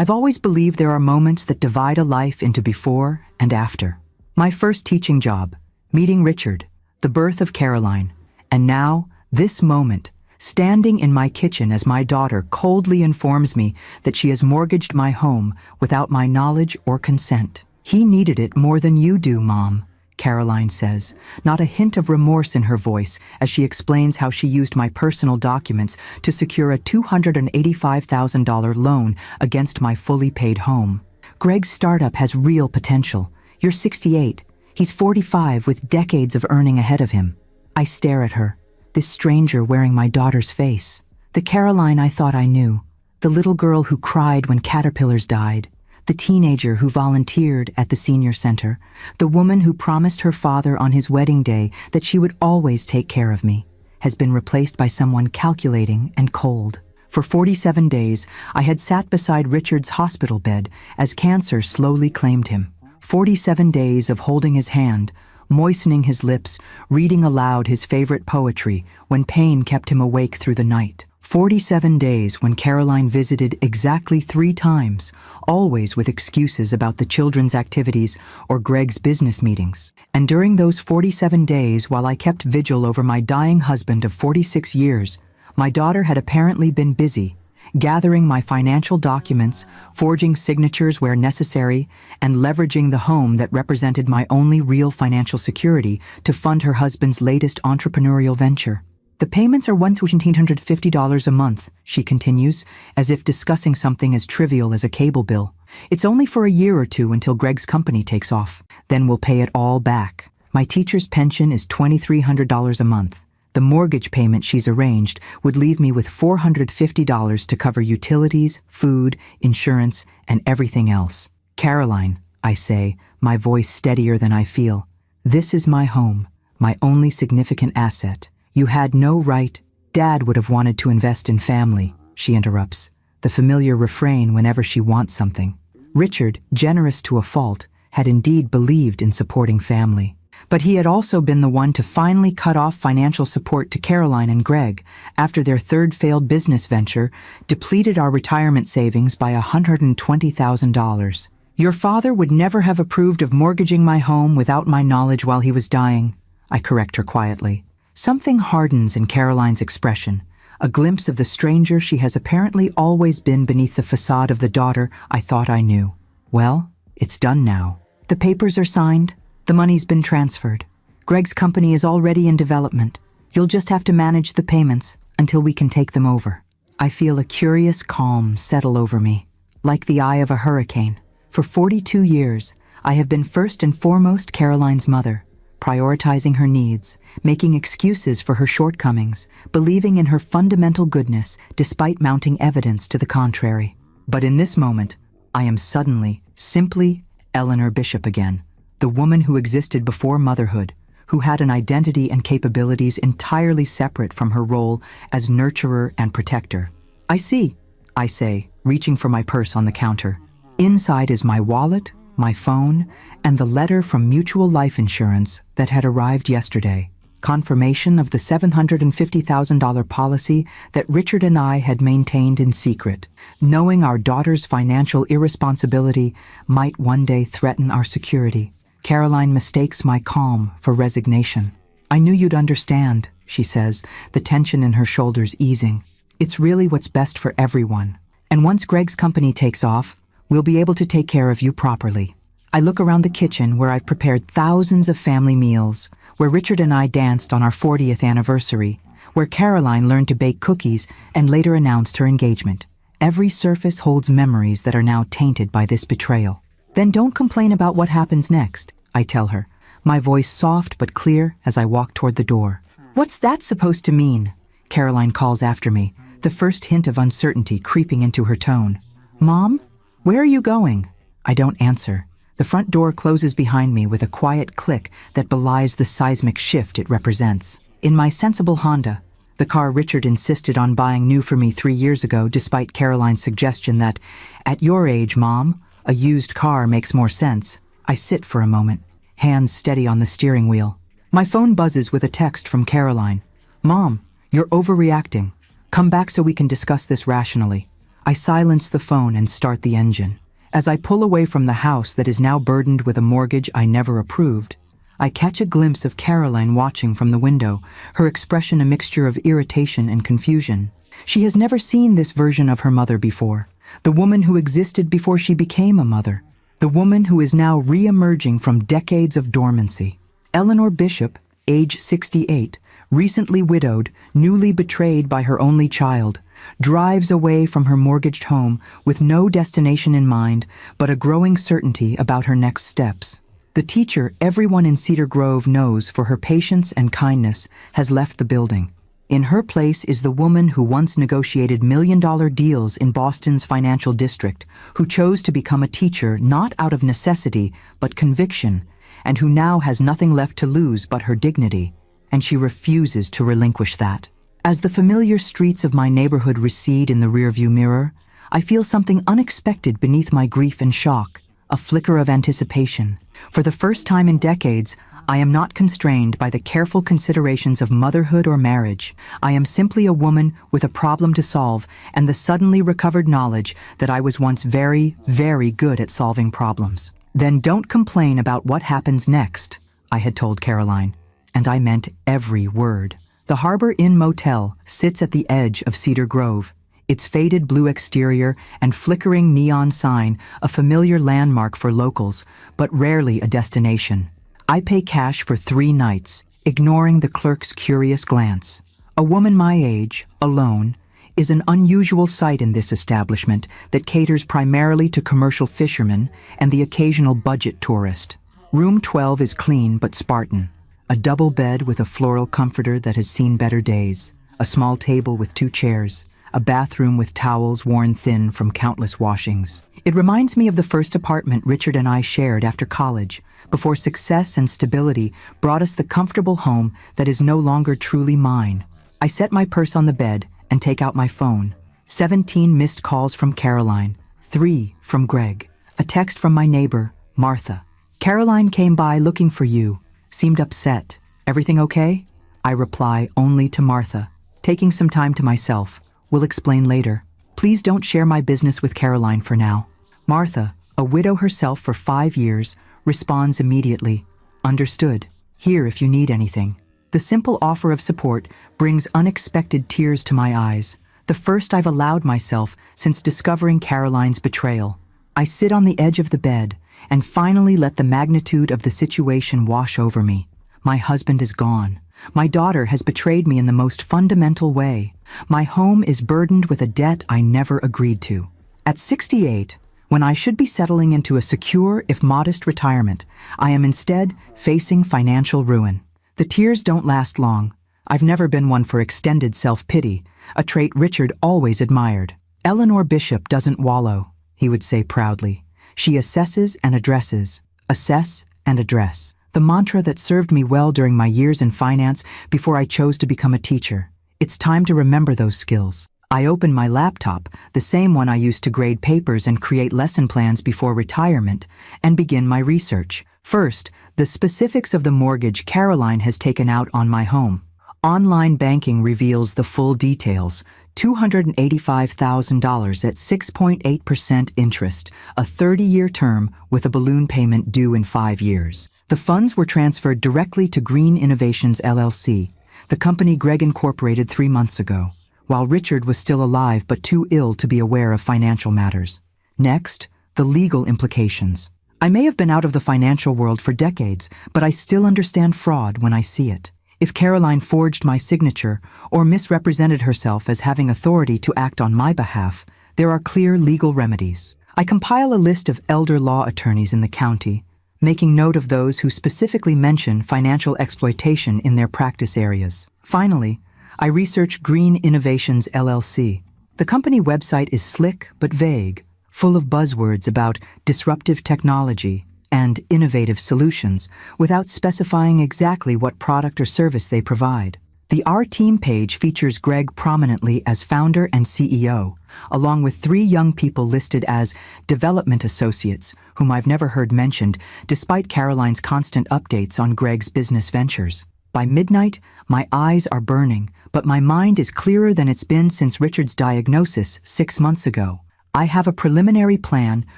I've always believed there are moments that divide a life into before and after. My first teaching job, meeting Richard, the birth of Caroline, and now, this moment, standing in my kitchen as my daughter coldly informs me that she has mortgaged my home without my knowledge or consent. "He needed it more than you do, Mom," Caroline says, not a hint of remorse in her voice as she explains how she used my personal documents to secure a $285,000 loan against my fully paid home. "Greg's startup has real potential. You're 68. He's 45 with decades of earning ahead of him." I stare at her, this stranger wearing my daughter's face. The Caroline I thought I knew, the little girl who cried when caterpillars died, the teenager who volunteered at the senior center, the woman who promised her father on his wedding day that she would always take care of me, has been replaced by someone calculating and cold. For 47 days, I had sat beside Richard's hospital bed as cancer slowly claimed him. 47 days of holding his hand, moistening his lips, reading aloud his favorite poetry when pain kept him awake through the night. 47 days when Caroline visited exactly 3 times, always with excuses about the children's activities or Greg's business meetings. And during those 47 days, while I kept vigil over my dying husband of 46 years, my daughter had apparently been busy, gathering my financial documents, forging signatures where necessary, and leveraging the home that represented my only real financial security to fund her husband's latest entrepreneurial venture. "The payments are $1,850 a month," she continues, as if discussing something as trivial as a cable bill. "It's only for a year or 2 until Greg's company takes off. Then we'll pay it all back. My teacher's pension is $2,300 a month. The mortgage payment she's arranged would leave me with $450 to cover utilities, food, insurance, and everything else. Caroline," I say, my voice steadier than I feel, "this is my home, my only significant asset. You had no right. Dad would have wanted to invest in family," she interrupts, the familiar refrain whenever she wants something. Richard, generous to a fault, had indeed believed in supporting family. But he had also been the one to finally cut off financial support to Caroline and Greg after their 3rd failed business venture depleted our retirement savings by $120,000. "Your father would never have approved of mortgaging my home without my knowledge while he was dying," I correct her quietly. Something hardens in Caroline's expression, a glimpse of the stranger she has apparently always been beneath the facade of the daughter I thought I knew. "Well, it's done now. The papers are signed. The money's been transferred. Greg's company is already in development. You'll just have to manage the payments until we can take them over." I feel a curious calm settle over me, like the eye of a hurricane. For 42 years, I have been first and foremost Caroline's mother, prioritizing her needs, making excuses for her shortcomings, believing in her fundamental goodness despite mounting evidence to the contrary. But in this moment, I am suddenly, simply Eleanor Bishop again. The woman who existed before motherhood, who had an identity and capabilities entirely separate from her role as nurturer and protector. "I see," I say, reaching for my purse on the counter. Inside is my wallet, my phone, and the letter from Mutual Life Insurance that had arrived yesterday. Confirmation of the $750,000 policy that Richard and I had maintained in secret, knowing our daughter's financial irresponsibility might one day threaten our security. Caroline mistakes my calm for resignation. "I knew you'd understand," she says, the tension in her shoulders easing. "It's really what's best for everyone. And once Greg's company takes off, we'll be able to take care of you properly." I look around the kitchen where I've prepared thousands of family meals, where Richard and I danced on our 40th anniversary, where Caroline learned to bake cookies and later announced her engagement. Every surface holds memories that are now tainted by this betrayal. "Then don't complain about what happens next," I tell her, my voice soft but clear as I walk toward the door. "What's that supposed to mean?" Caroline calls after me, the first hint of uncertainty creeping into her tone. "Mom, where are you going?" I don't answer. The front door closes behind me with a quiet click that belies the seismic shift it represents. In my sensible Honda, the car Richard insisted on buying new for me 3 years ago despite Caroline's suggestion that, "At your age, Mom, a used car makes more sense," I sit for a moment, hands steady on the steering wheel. My phone buzzes with a text from Caroline. "Mom, you're overreacting. Come back so we can discuss this rationally." I silence the phone and start the engine. As I pull away from the house that is now burdened with a mortgage I never approved, I catch a glimpse of Caroline watching from the window, her expression a mixture of irritation and confusion. She has never seen this version of her mother before, the woman who existed before she became a mother, the woman who is now re-emerging from decades of dormancy. Eleanor Bishop, age 68, recently widowed, newly betrayed by her only child, drives away from her mortgaged home with no destination in mind but a growing certainty about her next steps. The teacher everyone in Cedar Grove knows for her patience and kindness has left the building. In her place is the woman who once negotiated million-dollar deals in Boston's financial district, who chose to become a teacher not out of necessity but conviction, and who now has nothing left to lose but her dignity, and she refuses to relinquish that. As the familiar streets of my neighborhood recede in the rearview mirror, I feel something unexpected beneath my grief and shock, a flicker of anticipation. For the first time in decades, I am not constrained by the careful considerations of motherhood or marriage. I am simply a woman with a problem to solve and the suddenly recovered knowledge that I was once very, very good at solving problems. Then don't complain about what happens next, I had told Caroline, and I meant every word. The Harbor Inn Motel sits at the edge of Cedar Grove, its faded blue exterior and flickering neon sign a familiar landmark for locals, but rarely a destination. I pay cash for 3 nights, ignoring the clerk's curious glance. A woman my age, alone, is an unusual sight in this establishment that caters primarily to commercial fishermen and the occasional budget tourist. Room 12 is clean but Spartan. A double bed with a floral comforter that has seen better days, a small table with 2 chairs, a bathroom with towels worn thin from countless washings. It reminds me of the first apartment Richard and I shared after college, before success and stability brought us the comfortable home that is no longer truly mine. I set my purse on the bed and take out my phone. 17 missed calls from Caroline, 3 from Greg, a text from my neighbor, Martha. Caroline came by looking for you, seemed upset. Everything okay? I reply only to Martha, taking some time to myself. Will explain later. Please don't share my business with Caroline for now. Martha, a widow herself for 5 years, responds immediately. Understood. Here if you need anything. The simple offer of support brings unexpected tears to my eyes, the first I've allowed myself since discovering Caroline's betrayal. I sit on the edge of the bed and finally let the magnitude of the situation wash over me. My husband is gone. My daughter has betrayed me in the most fundamental way. My home is burdened with a debt I never agreed to. At 68, when I should be settling into a secure, if modest, retirement, I am instead facing financial ruin. The tears don't last long. I've never been one for extended self-pity, a trait Richard always admired. Eleanor Bishop doesn't wallow, he would say proudly. She assesses and addresses. Assess and address. The mantra that served me well during my years in finance before I chose to become a teacher. It's time to remember those skills. I open my laptop, the same one I used to grade papers and create lesson plans before retirement, and begin my research. First, the specifics of the mortgage Caroline has taken out on my home. Online banking reveals the full details. $285,000 at 6.8% interest, a 30-year term with a balloon payment due in 5 years. The funds were transferred directly to Green Innovations LLC, the company Greg incorporated 3 months ago, while Richard was still alive but too ill to be aware of financial matters. Next, the legal implications. I may have been out of the financial world for decades, but I still understand fraud when I see it. If Caroline forged my signature or misrepresented herself as having authority to act on my behalf, there are clear legal remedies. I compile a list of elder law attorneys in the county, making note of those who specifically mention financial exploitation in their practice areas. Finally, I research Green Innovations LLC. The company website is slick but vague, full of buzzwords about disruptive technology and innovative solutions, without specifying exactly what product or service they provide. The Our Team page features Greg prominently as founder and CEO, along with 3 young people listed as development associates, whom I've never heard mentioned, despite Caroline's constant updates on Greg's business ventures. By midnight, my eyes are burning, but my mind is clearer than it's been since Richard's diagnosis 6 months ago. I have a preliminary plan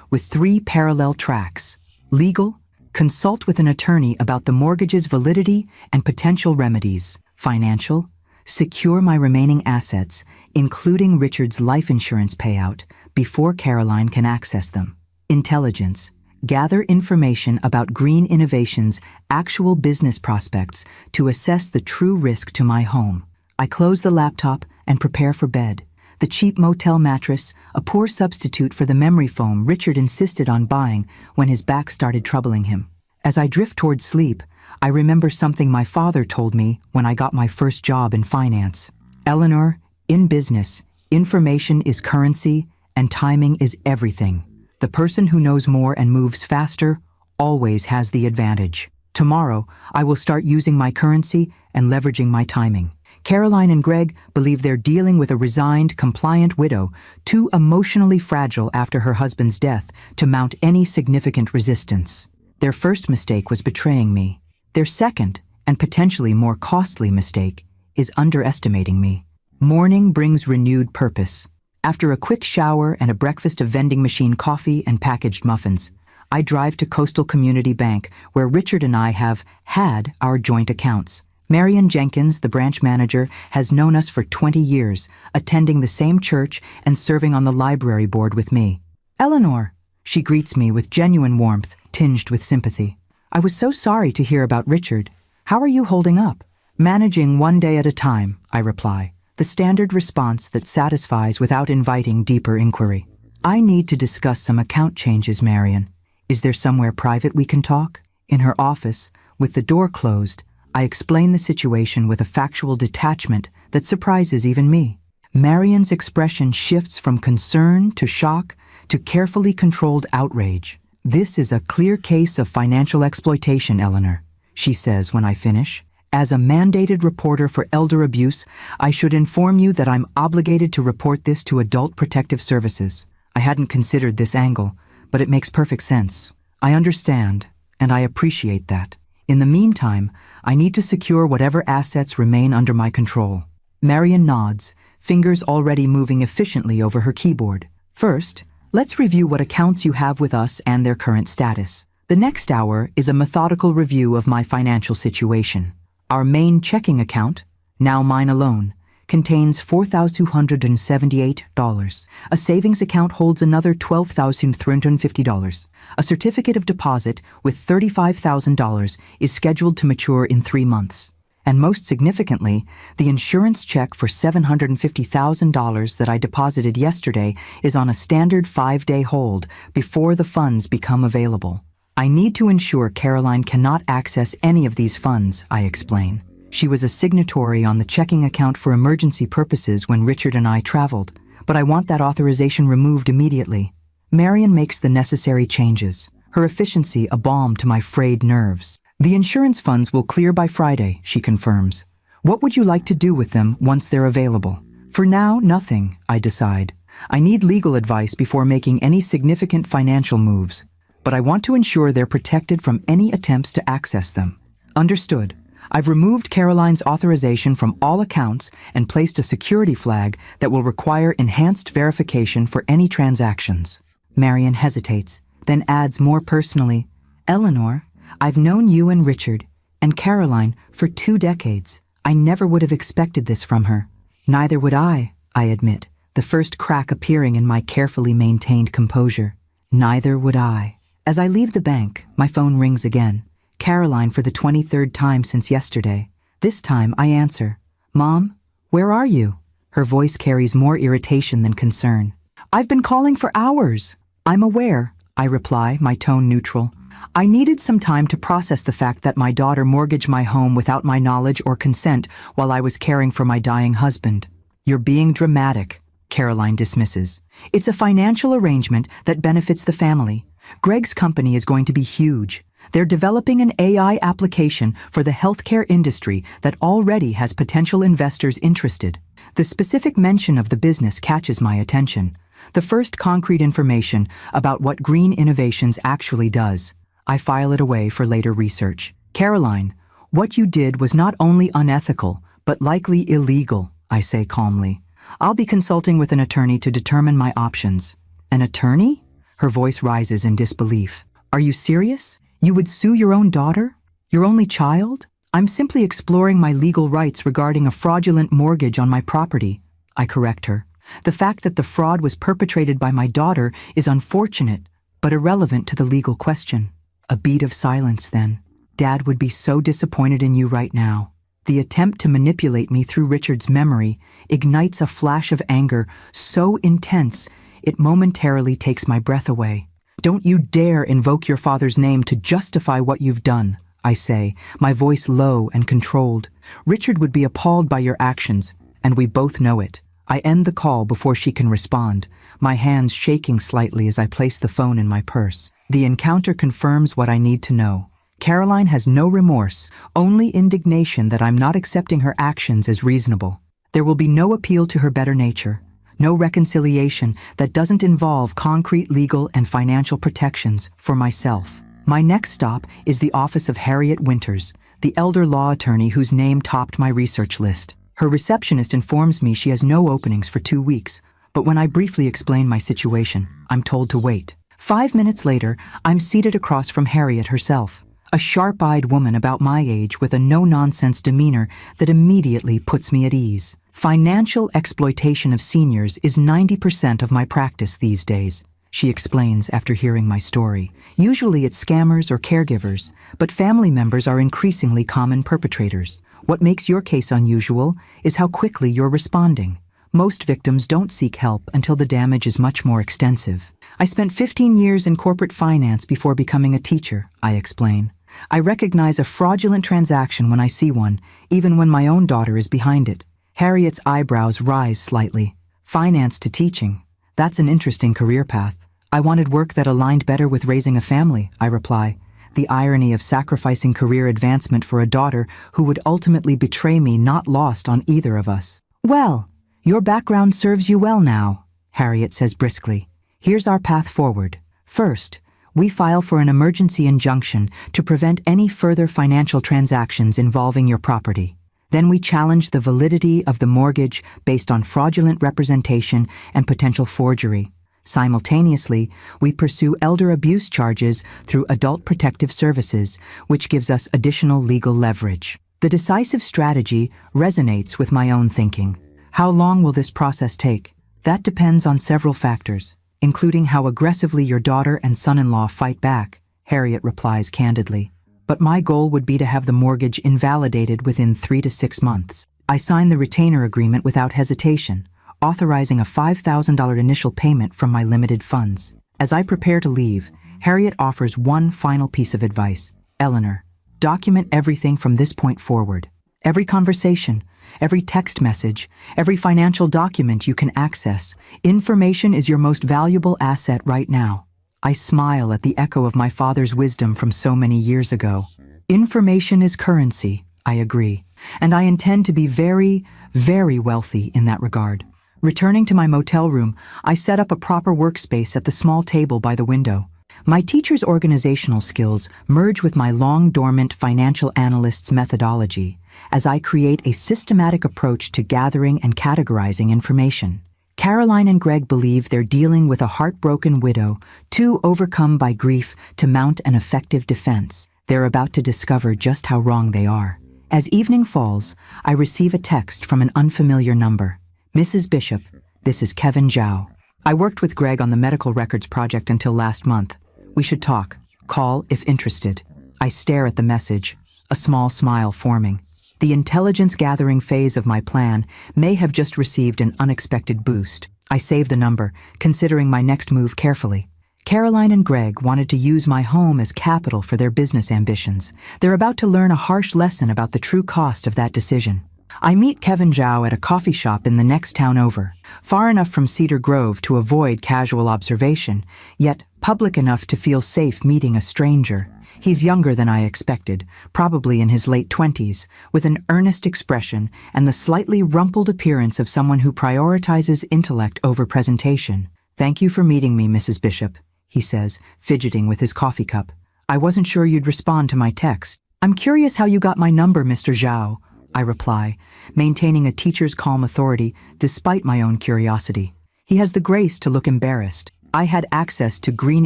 with 3 parallel tracks. Legal, consult with an attorney about the mortgage's validity and potential remedies. Financial, secure my remaining assets, including Richard's life insurance payout, before Caroline can access them. Intelligence, gather information about Green Innovations' actual business prospects to assess the true risk to my home. I close the laptop and prepare for bed. The cheap motel mattress, a poor substitute for the memory foam Richard insisted on buying when his back started troubling him. As I drift toward sleep, I remember something my father told me when I got my first job in finance. Eleanor, in business, information is currency and timing is everything. The person who knows more and moves faster always has the advantage. Tomorrow, I will start using my currency and leveraging my timing. Caroline and Greg believe they're dealing with a resigned, compliant widow, too emotionally fragile after her husband's death to mount any significant resistance. Their first mistake was betraying me. Their second, and potentially more costly mistake, is underestimating me. Morning brings renewed purpose. After a quick shower and a breakfast of vending machine coffee and packaged muffins, I drive to Coastal Community Bank, where Richard and I have had our joint accounts. Marion Jenkins, the branch manager, has known us for 20 years, attending the same church and serving on the library board with me. Eleanor, she greets me with genuine warmth, tinged with sympathy. I was so sorry to hear about Richard. How are you holding up? Managing one day at a time, I reply, the standard response that satisfies without inviting deeper inquiry. I need to discuss some account changes, Marion. Is there somewhere private we can talk? In her office, with the door closed, I explain the situation with a factual detachment that surprises even me. Marion's expression shifts from concern to shock to carefully controlled outrage. This is a clear case of financial exploitation, Eleanor, she says when I finish. As a mandated reporter for elder abuse, I should inform you that I'm obligated to report this to Adult Protective Services. I hadn't considered this angle, but it makes perfect sense. I understand, and I appreciate that. In the meantime, I need to secure whatever assets remain under my control. Marion nods, fingers already moving efficiently over her keyboard. First, let's review what accounts you have with us and their current status. The next hour is a methodical review of my financial situation. Our main checking account, now mine alone, contains $4,278. A savings account holds another $12,350. A certificate of deposit with $35,000 is scheduled to mature in 3 months. And most significantly, the insurance check for $750,000 that I deposited yesterday is on a standard 5-day hold before the funds become available. I need to ensure Caroline cannot access any of these funds, I explain. She was a signatory on the checking account for emergency purposes when Richard and I traveled, but I want that authorization removed immediately. Marion makes the necessary changes, her efficiency a balm to my frayed nerves. The insurance funds will clear by Friday, she confirms. What would you like to do with them once they're available? For now, nothing, I decide. I need legal advice before making any significant financial moves, but I want to ensure they're protected from any attempts to access them. Understood. I've removed Caroline's authorization from all accounts and placed a security flag that will require enhanced verification for any transactions. Marion hesitates, then adds more personally, Eleanor, I've known you and Richard, and Caroline, for 2 decades. I never would have expected this from her. Neither would I admit, the first crack appearing in my carefully maintained composure. Neither would I. As I leave the bank, my phone rings again. Caroline for the 23rd time since yesterday. This time I answer, Mom, where are you? Her voice carries more irritation than concern. I've been calling for hours. I'm aware, I reply, my tone neutral. I needed some time to process the fact that my daughter mortgaged my home without my knowledge or consent while I was caring for my dying husband. You're being dramatic, Caroline dismisses. It's a financial arrangement that benefits the family. Greg's company is going to be huge. They're developing an AI application for the healthcare industry that already has potential investors interested. The specific mention of the business catches my attention. The first concrete information about what Green Innovations actually does. I file it away for later research. Caroline, What you did was not only unethical, but likely illegal, I say calmly. I'll be consulting with an attorney to determine my options. An attorney? Her voice rises in disbelief. Are you serious? You would sue your own daughter? Your only child? I'm simply exploring my legal rights regarding a fraudulent mortgage on my property. I correct her. The fact that the fraud was perpetrated by my daughter is unfortunate, but irrelevant to the legal question. A beat of silence then. Dad would be so disappointed in you right now. The attempt to manipulate me through Richard's memory ignites a flash of anger so intense it momentarily takes my breath away. Don't you dare invoke your father's name to justify what you've done, I say, my voice low and controlled. Richard would be appalled by your actions, and we both know it. I end the call before she can respond, my hands shaking slightly as I place the phone in my purse. The encounter confirms what I need to know. Caroline has no remorse, only indignation that I'm not accepting her actions as reasonable. There will be no appeal to her better nature, no reconciliation that doesn't involve concrete legal and financial protections for myself. My next stop is the office of Harriet Winters, the elder law attorney whose name topped my research list. Her receptionist informs me she has no openings for 2 weeks, but when I briefly explain my situation, I'm told to wait. 5 minutes later, I'm seated across from Harriet herself. A sharp-eyed woman about my age with a no-nonsense demeanor that immediately puts me at ease. Financial exploitation of seniors is 90% of my practice these days, she explains after hearing my story. Usually it's scammers or caregivers, but family members are increasingly common perpetrators. What makes your case unusual is how quickly you're responding. Most victims don't seek help until the damage is much more extensive. I spent 15 years in corporate finance before becoming a teacher, I explain. I recognize a fraudulent transaction when I see one, even when my own daughter is behind it. Harriet's eyebrows rise slightly. Finance to teaching. That's an interesting career path. I wanted work that aligned better with raising a family, I reply. The irony of sacrificing career advancement for a daughter who would ultimately betray me not lost on either of us. Well, your background serves you well now, Harriet says briskly. Here's our path forward. First, we file for an emergency injunction to prevent any further financial transactions involving your property. Then we challenge the validity of the mortgage based on fraudulent representation and potential forgery. Simultaneously, we pursue elder abuse charges through Adult Protective Services, which gives us additional legal leverage. The decisive strategy resonates with my own thinking. How long will this process take? That depends on several factors, including how aggressively your daughter and son-in-law fight back, Harriet replies candidly. But my goal would be to have the mortgage invalidated within 3 to 6 months. I sign the retainer agreement without hesitation, authorizing a $5,000 initial payment from my limited funds. As I prepare to leave, Harriet offers one final piece of advice. Eleanor, document everything from this point forward. Every conversation, every text message, every financial document you can access. Information is your most valuable asset right now. I smile at the echo of my father's wisdom from so many years ago. Information is currency, I agree, and I intend to be very, very wealthy in that regard. Returning to my motel room, I set up a proper workspace at the small table by the window. My teacher's organizational skills merge with my long-dormant financial analyst's methodology as I create a systematic approach to gathering and categorizing information. Caroline and Greg believe they're dealing with a heartbroken widow, too overcome by grief to mount an effective defense. They're about to discover just how wrong they are. As evening falls, I receive a text from an unfamiliar number. Mrs. Bishop, this is Kevin Zhao. I worked with Greg on the medical records project until last month. We should talk. Call if interested. I stare at the message, a small smile forming. The intelligence-gathering phase of my plan may have just received an unexpected boost. I save the number, considering my next move carefully. Caroline and Greg wanted to use my home as capital for their business ambitions. They're about to learn a harsh lesson about the true cost of that decision. I meet Kevin Zhao at a coffee shop in the next town over, far enough from Cedar Grove to avoid casual observation, yet public enough to feel safe meeting a stranger. He's younger than I expected, probably in his late 20s, with an earnest expression and the slightly rumpled appearance of someone who prioritizes intellect over presentation. "Thank you for meeting me, Mrs. Bishop," he says, fidgeting with his coffee cup. "I wasn't sure you'd respond to my text." I'm curious how you got my number, Mr. Zhao, I reply, maintaining a teacher's calm authority despite my own curiosity. He has the grace to look embarrassed. I had access to Green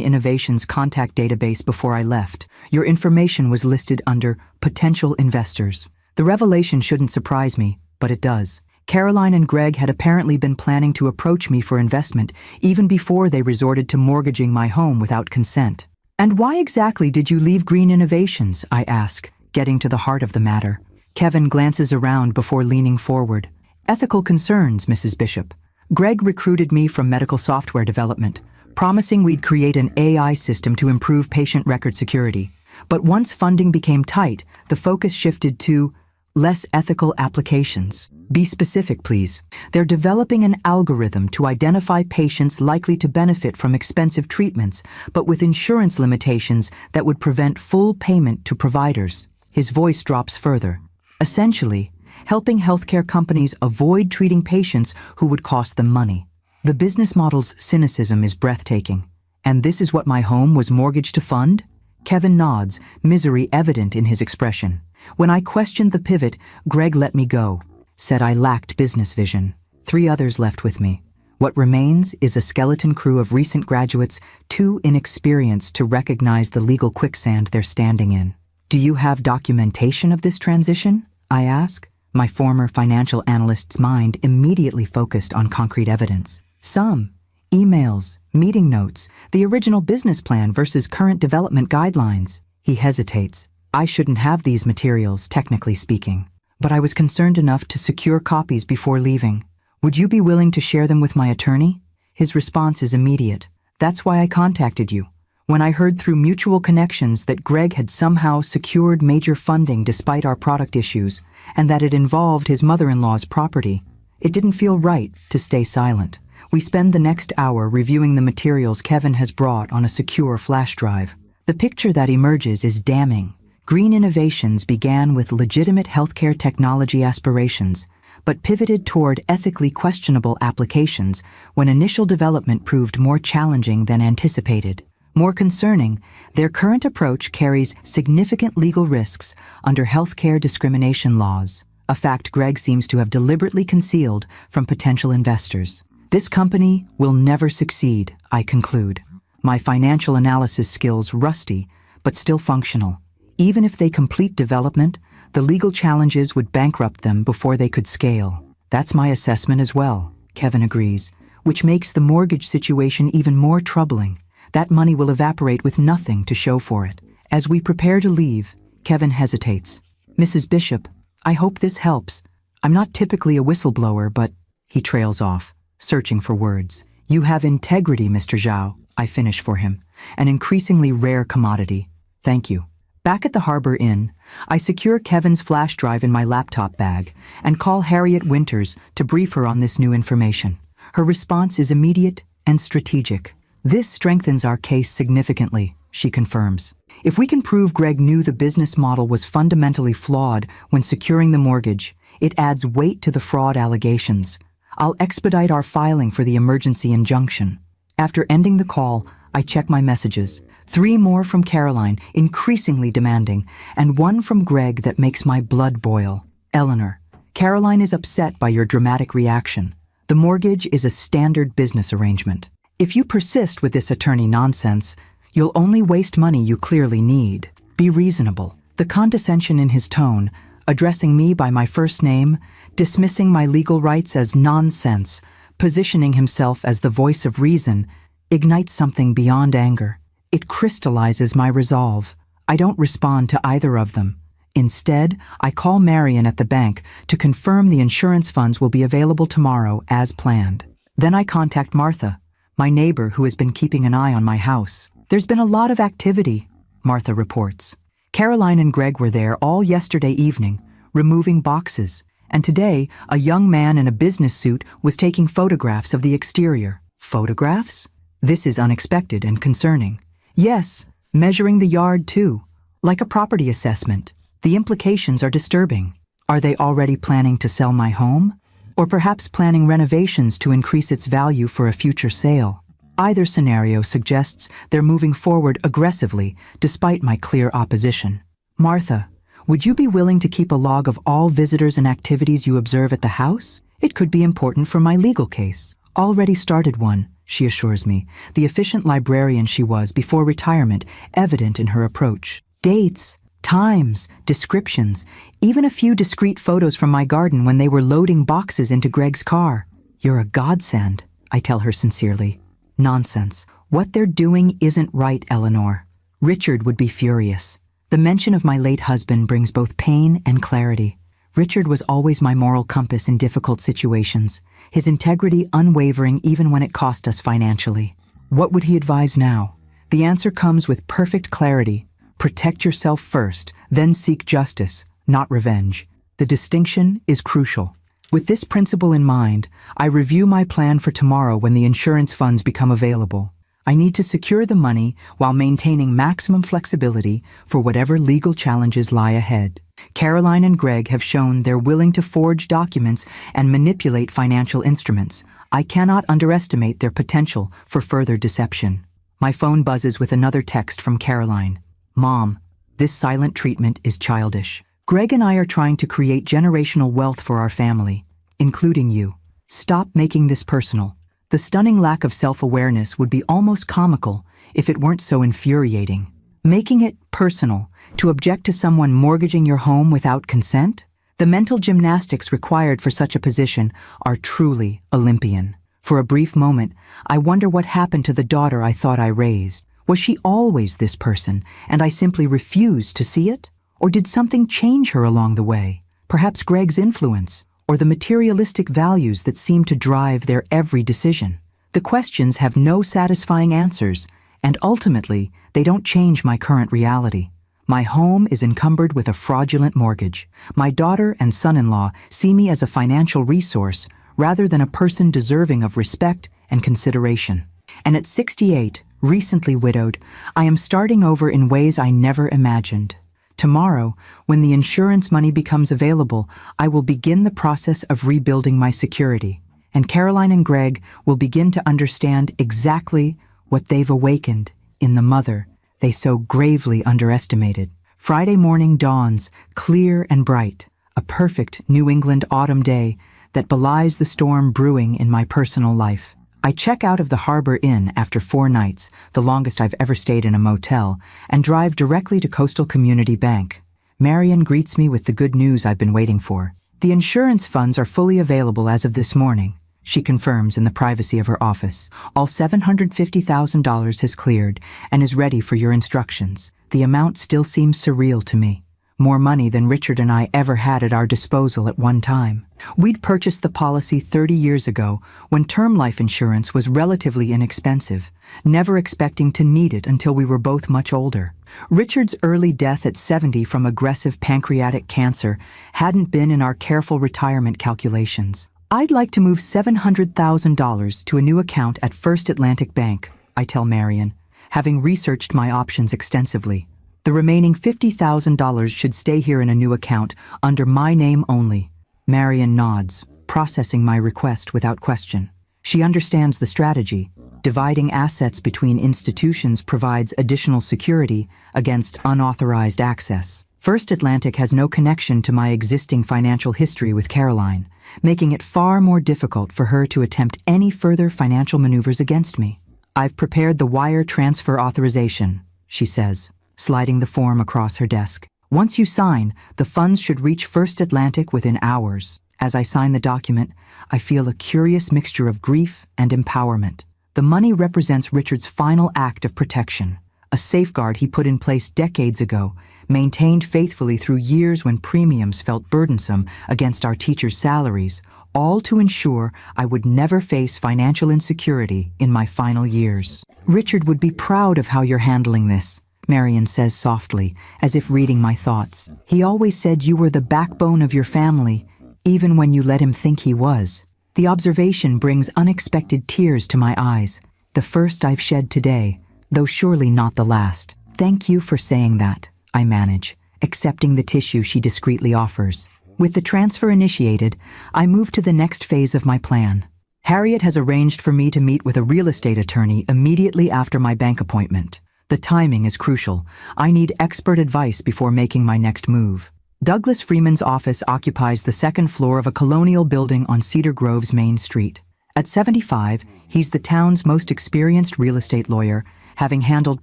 Innovation's contact database before I left. Your information was listed under potential investors. The revelation shouldn't surprise me, but it does. Caroline and Greg had apparently been planning to approach me for investment even before they resorted to mortgaging my home without consent. And why exactly did you leave Green Innovations? I ask, getting to the heart of the matter. Kevin glances around before leaning forward. Ethical concerns, Mrs. Bishop. Greg recruited me from medical software development, promising we'd create an AI system to improve patient record security. But once funding became tight, the focus shifted to less ethical applications. Be specific, please. They're developing an algorithm to identify patients likely to benefit from expensive treatments, but with insurance limitations that would prevent full payment to providers. His voice drops further. Essentially, helping healthcare companies avoid treating patients who would cost them money. The business model's cynicism is breathtaking. And this is what my home was mortgaged to fund? Kevin nods, misery evident in his expression. When I questioned the pivot, Greg let me go, said I lacked business vision. 3 others left with me. What remains is a skeleton crew of recent graduates, too inexperienced to recognize the legal quicksand they're standing in. Do you have documentation of this transition? I ask. My former financial analyst's mind immediately focused on concrete evidence. Some. Emails, meeting notes, the original business plan versus current development guidelines. He hesitates. I shouldn't have these materials, technically speaking, but I was concerned enough to secure copies before leaving. Would you be willing to share them with my attorney? His response is immediate. That's why I contacted you. When I heard through mutual connections that Greg had somehow secured major funding despite our product issues, and that it involved his mother-in-law's property, it didn't feel right to stay silent. We spend the next hour reviewing the materials Kevin has brought on a secure flash drive. The picture that emerges is damning. Green Innovations began with legitimate healthcare technology aspirations, but pivoted toward ethically questionable applications when initial development proved more challenging than anticipated. More concerning, their current approach carries significant legal risks under healthcare discrimination laws, a fact Greg seems to have deliberately concealed from potential investors. This company will never succeed, I conclude. My financial analysis skills rusty, but still functional. Even if they complete development, the legal challenges would bankrupt them before they could scale. That's my assessment as well, Kevin agrees, which makes the mortgage situation even more troubling. That money will evaporate with nothing to show for it. As we prepare to leave, Kevin hesitates. Mrs. Bishop, I hope this helps. I'm not typically a whistleblower, but he trails off, searching for words. You have integrity, Mr. Zhao, I finish for him, an increasingly rare commodity. Thank you. Back at the Harbor Inn, I secure Kevin's flash drive in my laptop bag and call Harriet Winters to brief her on this new information. Her response is immediate and strategic. This strengthens our case significantly, she confirms. If we can prove Greg knew the business model was fundamentally flawed when securing the mortgage, it adds weight to the fraud allegations. I'll expedite our filing for the emergency injunction. After ending the call, I check my messages. 3 more from Caroline, increasingly demanding, and 1 from Greg that makes my blood boil. Eleanor, Caroline is upset by your dramatic reaction. The mortgage is a standard business arrangement. If you persist with this attorney nonsense, you'll only waste money you clearly need. Be reasonable. The condescension in his tone, addressing me by my first name, dismissing my legal rights as nonsense, positioning himself as the voice of reason, ignites something beyond anger. It crystallizes my resolve. I don't respond to either of them. Instead, I call Marion at the bank to confirm the insurance funds will be available tomorrow as planned. Then I contact Martha, my neighbor who has been keeping an eye on my house. There's been a lot of activity, Martha reports. Caroline and Greg were there all yesterday evening, removing boxes, and today a young man in a business suit was taking photographs of the exterior. Photographs? This is unexpected and concerning. Yes, measuring the yard too, like a property assessment. The implications are disturbing. Are they already planning to sell my home? Or perhaps planning renovations to increase its value for a future sale? Either scenario suggests they're moving forward aggressively despite my clear opposition. Martha, Would you be willing to keep a log of all visitors and activities you observe at the house? It could be important for my legal case. Already started one, she assures me, the efficient librarian she was before retirement, evident in her approach. Dates, times, descriptions, even a few discreet photos from my garden when they were loading boxes into Greg's car. You're a godsend, I tell her sincerely. Nonsense. What they're doing isn't right, Eleanor. Richard would be furious. The mention of my late husband brings both pain and clarity. Richard was always my moral compass in difficult situations, his integrity unwavering even when it cost us financially. What would he advise now? The answer comes with perfect clarity. Protect yourself first, then seek justice, not revenge. The distinction is crucial. With this principle in mind, I review my plan for tomorrow when the insurance funds become available. I need to secure the money while maintaining maximum flexibility for whatever legal challenges lie ahead. Caroline and Greg have shown they're willing to forge documents and manipulate financial instruments. I cannot underestimate their potential for further deception. My phone buzzes with another text from Caroline. Mom, this silent treatment is childish. Greg and I are trying to create generational wealth for our family, including you. Stop making this personal. The stunning lack of self-awareness would be almost comical if it weren't so infuriating. Making it personal, to object to someone mortgaging your home without consent? The mental gymnastics required for such a position are truly Olympian. For a brief moment, I wonder what happened to the daughter I thought I raised. Was she always this person, and I simply refused to see it? Or did something change her along the way? Perhaps Greg's influence, or the materialistic values that seem to drive their every decision. The questions have no satisfying answers, and ultimately, they don't change my current reality. My home is encumbered with a fraudulent mortgage. My daughter and son-in-law see me as a financial resource rather than a person deserving of respect and consideration. And at 68, recently widowed, I am starting over in ways I never imagined. Tomorrow, when the insurance money becomes available, I will begin the process of rebuilding my security, and Caroline and Greg will begin to understand exactly what they've awakened in the mother they so gravely underestimated. Friday morning dawns, clear and bright, a perfect New England autumn day that belies the storm brewing in my personal life. I check out of the Harbor Inn after 4 nights, the longest I've ever stayed in a motel, and drive directly to Coastal Community Bank. Marion greets me with the good news I've been waiting for. The insurance funds are fully available as of this morning, she confirms in the privacy of her office. All $750,000 has cleared and is ready for your instructions. The amount still seems surreal to me. More money than Richard and I ever had at our disposal at one time. We'd purchased the policy 30 years ago when term life insurance was relatively inexpensive, never expecting to need it until we were both much older. Richard's early death at 70 from aggressive pancreatic cancer hadn't been in our careful retirement calculations. I'd like to move $700,000 to a new account at First Atlantic Bank, I tell Marion, having researched my options extensively. The remaining $50,000 should stay here in a new account under my name only. Marion nods, processing my request without question. She understands the strategy. Dividing assets between institutions provides additional security against unauthorized access. First Atlantic has no connection to my existing financial history with Caroline, making it far more difficult for her to attempt any further financial maneuvers against me. I've prepared the wire transfer authorization, she says, sliding the form across her desk. Once you sign, the funds should reach First Atlantic within hours. As I sign the document, I feel a curious mixture of grief and empowerment. The money represents Richard's final act of protection, a safeguard he put in place decades ago, maintained faithfully through years when premiums felt burdensome against our teachers' salaries, all to ensure I would never face financial insecurity in my final years. Richard would be proud of how you're handling this, Marion says softly, as if reading my thoughts. He always said you were the backbone of your family, even when you let him think he was. The observation brings unexpected tears to my eyes, the first I've shed today, though surely not the last. Thank you for saying that, I manage, accepting the tissue she discreetly offers. With the transfer initiated, I move to the next phase of my plan. Harriet has arranged for me to meet with a real estate attorney immediately after my bank appointment. The timing is crucial. I need expert advice before making my next move. Douglas Freeman's office occupies the second floor of a colonial building on Cedar Grove's Main Street. At 75, he's the town's most experienced real estate lawyer, having handled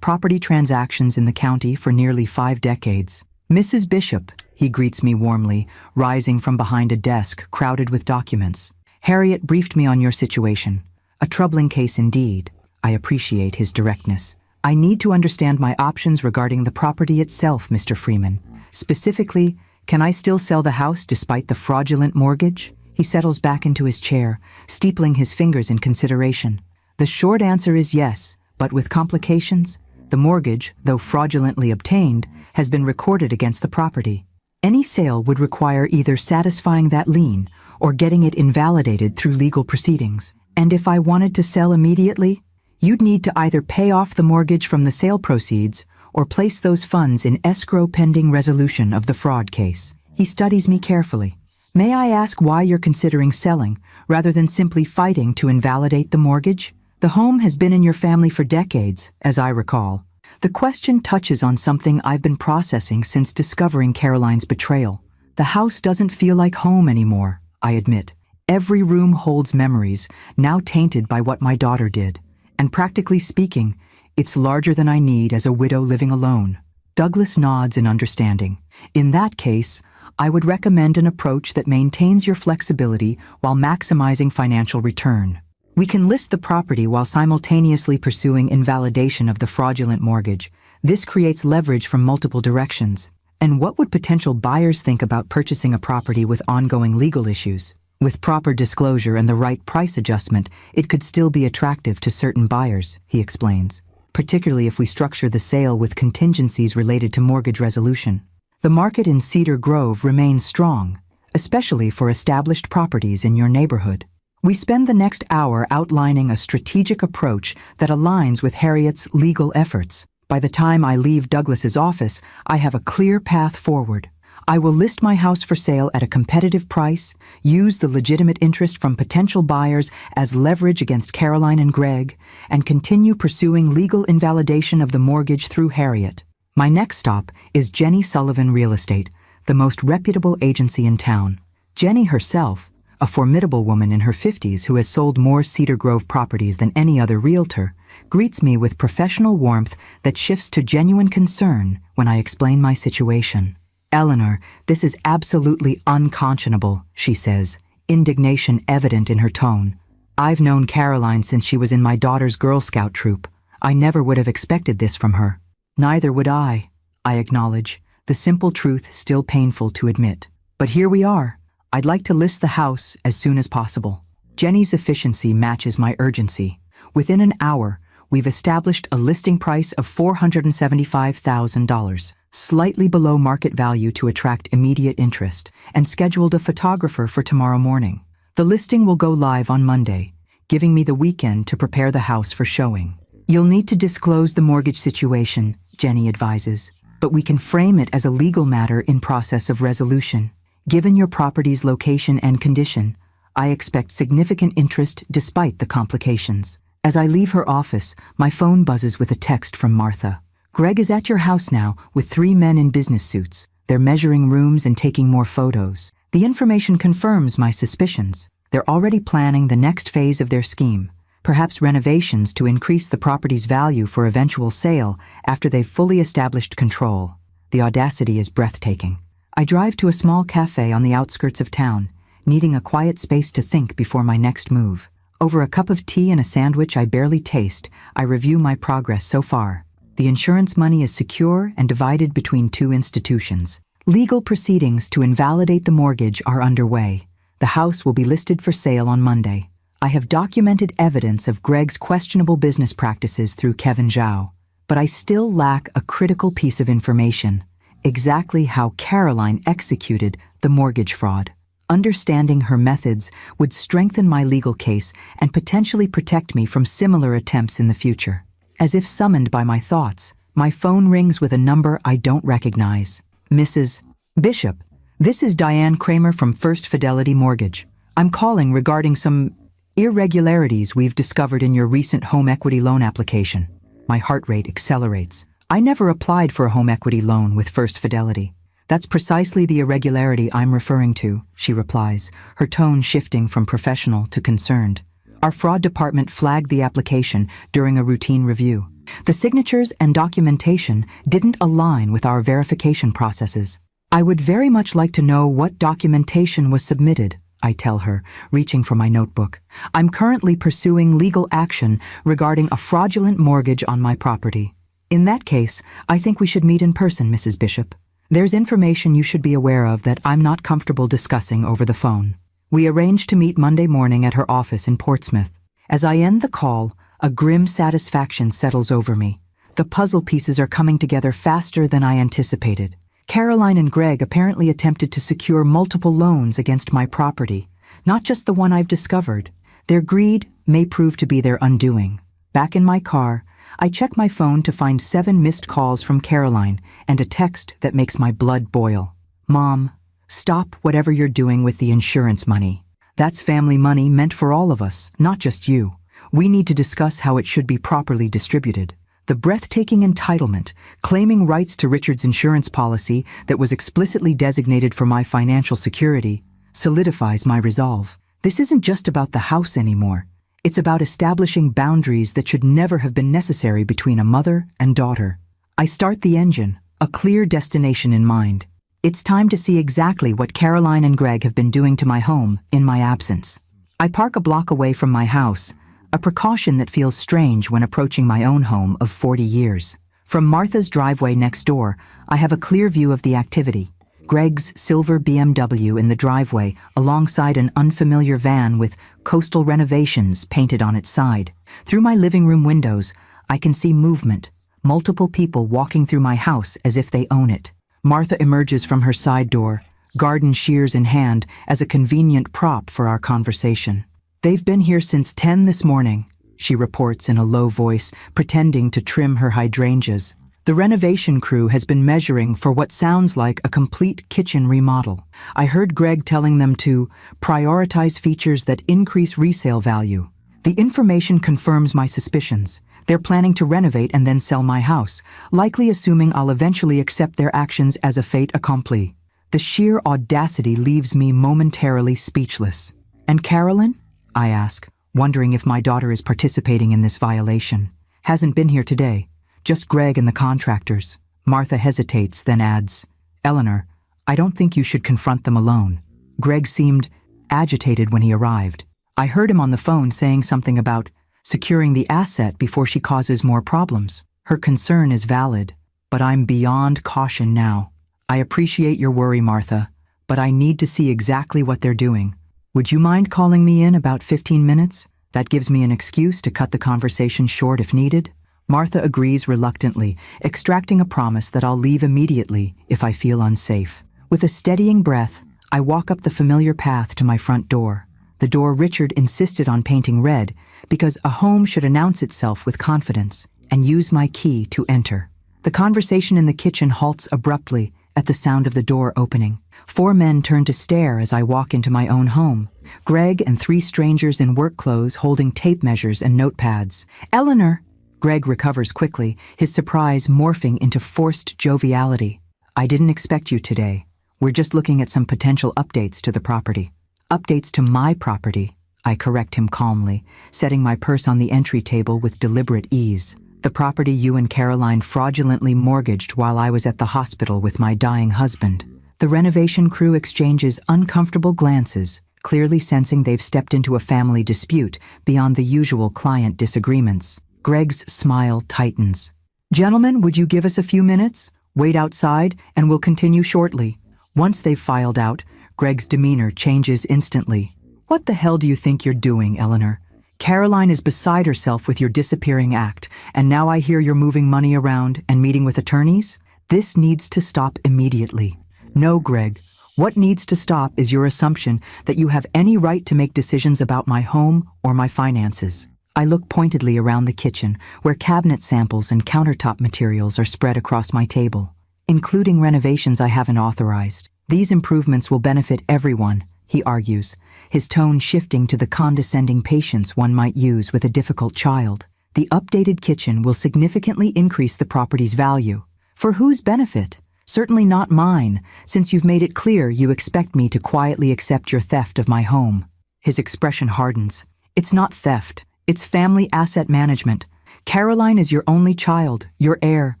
property transactions in the county for nearly 5 decades. Mrs. Bishop, he greets me warmly, rising from behind a desk crowded with documents. Harriet briefed me on your situation. A troubling case indeed. I appreciate his directness. I need to understand my options regarding the property itself, Mr. Freeman. Specifically, can I still sell the house despite the fraudulent mortgage? He settles back into his chair, steepling his fingers in consideration. The short answer is yes, but with complications. The mortgage, though fraudulently obtained, has been recorded against the property. Any sale would require either satisfying that lien or getting it invalidated through legal proceedings. And if I wanted to sell immediately, you'd need to either pay off the mortgage from the sale proceeds or place those funds in escrow pending resolution of the fraud case. He studies me carefully. May I ask why you're considering selling, rather than simply fighting to invalidate the mortgage? The home has been in your family for decades, as I recall. The question touches on something I've been processing since discovering Caroline's betrayal. The house doesn't feel like home anymore, I admit. Every room holds memories, now tainted by what my daughter did. And practically speaking, it's larger than I need as a widow living alone. Douglas nods in understanding. In that case, I would recommend an approach that maintains your flexibility while maximizing financial return. We can list the property while simultaneously pursuing invalidation of the fraudulent mortgage. This creates leverage from multiple directions. And what would potential buyers think about purchasing a property with ongoing legal issues? With proper disclosure and the right price adjustment, it could still be attractive to certain buyers, he explains, particularly if we structure the sale with contingencies related to mortgage resolution. The market in Cedar Grove remains strong, especially for established properties in your neighborhood. We spend the next hour outlining a strategic approach that aligns with Harriet's legal efforts. By the time I leave Douglas's office, I have a clear path forward. I will list my house for sale at a competitive price, use the legitimate interest from potential buyers as leverage against Caroline and Greg, and continue pursuing legal invalidation of the mortgage through Harriet. My next stop is Jenny Sullivan Real Estate, the most reputable agency in town. Jenny herself, a formidable woman in her 50s who has sold more Cedar Grove properties than any other realtor, greets me with professional warmth that shifts to genuine concern when I explain my situation. Eleanor, this is absolutely unconscionable, she says, indignation evident in her tone. I've known Caroline since she was in my daughter's Girl Scout troop. I never would have expected this from her. Neither would I acknowledge, the simple truth still painful to admit. But here we are. I'd like to list the house as soon as possible. Jenny's efficiency matches my urgency. Within an hour, we've established a listing price of $475,000, slightly below market value to attract immediate interest, and scheduled a photographer for tomorrow morning. The listing will go live on Monday, giving me the weekend to prepare the house for showing. You'll need to disclose the mortgage situation, Jenny advises, but we can frame it as a legal matter in process of resolution. Given your property's location and condition, I expect significant interest despite the complications. As I leave her office, my phone buzzes with a text from Martha. Greg is at your house now with 3 men in business suits. They're measuring rooms and taking more photos. The information confirms my suspicions. They're already planning the next phase of their scheme, perhaps renovations to increase the property's value for eventual sale after they've fully established control. The audacity is breathtaking. I drive to a small cafe on the outskirts of town, needing a quiet space to think before my next move. Over a cup of tea and a sandwich I barely taste, I review my progress so far. The insurance money is secure and divided between 2 institutions. Legal proceedings to invalidate the mortgage are underway. The house will be listed for sale on Monday. I have documented evidence of Greg's questionable business practices through Kevin Zhao, but I still lack a critical piece of information: exactly how Caroline executed the mortgage fraud. Understanding her methods would strengthen my legal case and potentially protect me from similar attempts in the future. As if summoned by my thoughts, my phone rings with a number I don't recognize. Mrs. Bishop, this is Diane Kramer from First Fidelity Mortgage. I'm calling regarding some irregularities we've discovered in your recent home equity loan application. My heart rate accelerates. I never applied for a home equity loan with First Fidelity. That's precisely the irregularity I'm referring to, she replies, her tone shifting from professional to concerned. Our fraud department flagged the application during a routine review. The signatures and documentation didn't align with our verification processes. I would very much like to know what documentation was submitted, I tell her, reaching for my notebook. I'm currently pursuing legal action regarding a fraudulent mortgage on my property. In that case, I think we should meet in person, Mrs. Bishop. There's information you should be aware of that I'm not comfortable discussing over the phone. We arranged to meet Monday morning at her office in Portsmouth. As I end the call, a grim satisfaction settles over me. The puzzle pieces are coming together faster than I anticipated. Caroline and Greg apparently attempted to secure multiple loans against my property, not just the one I've discovered. Their greed may prove to be their undoing. Back in my car, I check my phone to find 7 missed calls from Caroline and a text that makes my blood boil. Mom, stop whatever you're doing with the insurance money. That's family money meant for all of us, not just you. We need to discuss how it should be properly distributed. The breathtaking entitlement, claiming rights to Richard's insurance policy that was explicitly designated for my financial security, solidifies my resolve. This isn't just about the house anymore. It's about establishing boundaries that should never have been necessary between a mother and daughter. I start the engine, a clear destination in mind. It's time to see exactly what Caroline and Greg have been doing to my home in my absence. I park a block away from my house, a precaution that feels strange when approaching my own home of 40 years. From Martha's driveway next door, I have a clear view of the activity. Greg's silver BMW in the driveway alongside an unfamiliar van with coastal renovations painted on its side. Through my living room windows, I can see movement, multiple people walking through my house as if they own it. Martha emerges from her side door, garden shears in hand, as a convenient prop for our conversation. They've been here since 10 this morning, she reports in a low voice, pretending to trim her hydrangeas. The renovation crew has been measuring for what sounds like a complete kitchen remodel. I heard Greg telling them to prioritize features that increase resale value. The information confirms my suspicions. They're planning to renovate and then sell my house, likely assuming I'll eventually accept their actions as a fait accompli. The sheer audacity leaves me momentarily speechless. And Carolyn? I ask, wondering if my daughter is participating in this violation. Hasn't been here today. Just Greg and the contractors. Martha hesitates, then adds, Eleanor, I don't think you should confront them alone. Greg seemed agitated when he arrived. I heard him on the phone saying something about securing the asset before she causes more problems. Her concern is valid, but I'm beyond caution now. I appreciate your worry, Martha, but I need to see exactly what they're doing. Would you mind calling me in about 15 minutes? That gives me an excuse to cut the conversation short if needed. Martha agrees reluctantly, extracting a promise that I'll leave immediately if I feel unsafe. With a steadying breath, I walk up the familiar path to my front door, the door Richard insisted on painting red because a home should announce itself with confidence, and use my key to enter. The conversation in the kitchen halts abruptly at the sound of the door opening. 4 men turn to stare as I walk into my own home. Greg and 3 strangers in work clothes holding tape measures and notepads. Eleanor! Greg recovers quickly, his surprise morphing into forced joviality. I didn't expect you today. We're just looking at some potential updates to the property. Updates to my property, I correct him calmly, setting my purse on the entry table with deliberate ease. The property you and Caroline fraudulently mortgaged while I was at the hospital with my dying husband. The renovation crew exchanges uncomfortable glances, clearly sensing they've stepped into a family dispute beyond the usual client disagreements. Greg's smile tightens. Gentlemen, would you give us a few minutes? Wait outside, and we'll continue shortly. Once they've filed out, Greg's demeanor changes instantly. What the hell do you think you're doing, Eleanor? Caroline is beside herself with your disappearing act, and now I hear you're moving money around and meeting with attorneys? This needs to stop immediately. No, Greg. What needs to stop is your assumption that you have any right to make decisions about my home or my finances. I look pointedly around the kitchen, where cabinet samples and countertop materials are spread across my table, including renovations I haven't authorized. These improvements will benefit everyone, he argues, his tone shifting to the condescending patience one might use with a difficult child. The updated kitchen will significantly increase the property's value. For whose benefit? Certainly not mine, since you've made it clear you expect me to quietly accept your theft of my home. His expression hardens. It's not theft. It's family asset management. Caroline is your only child, your heir.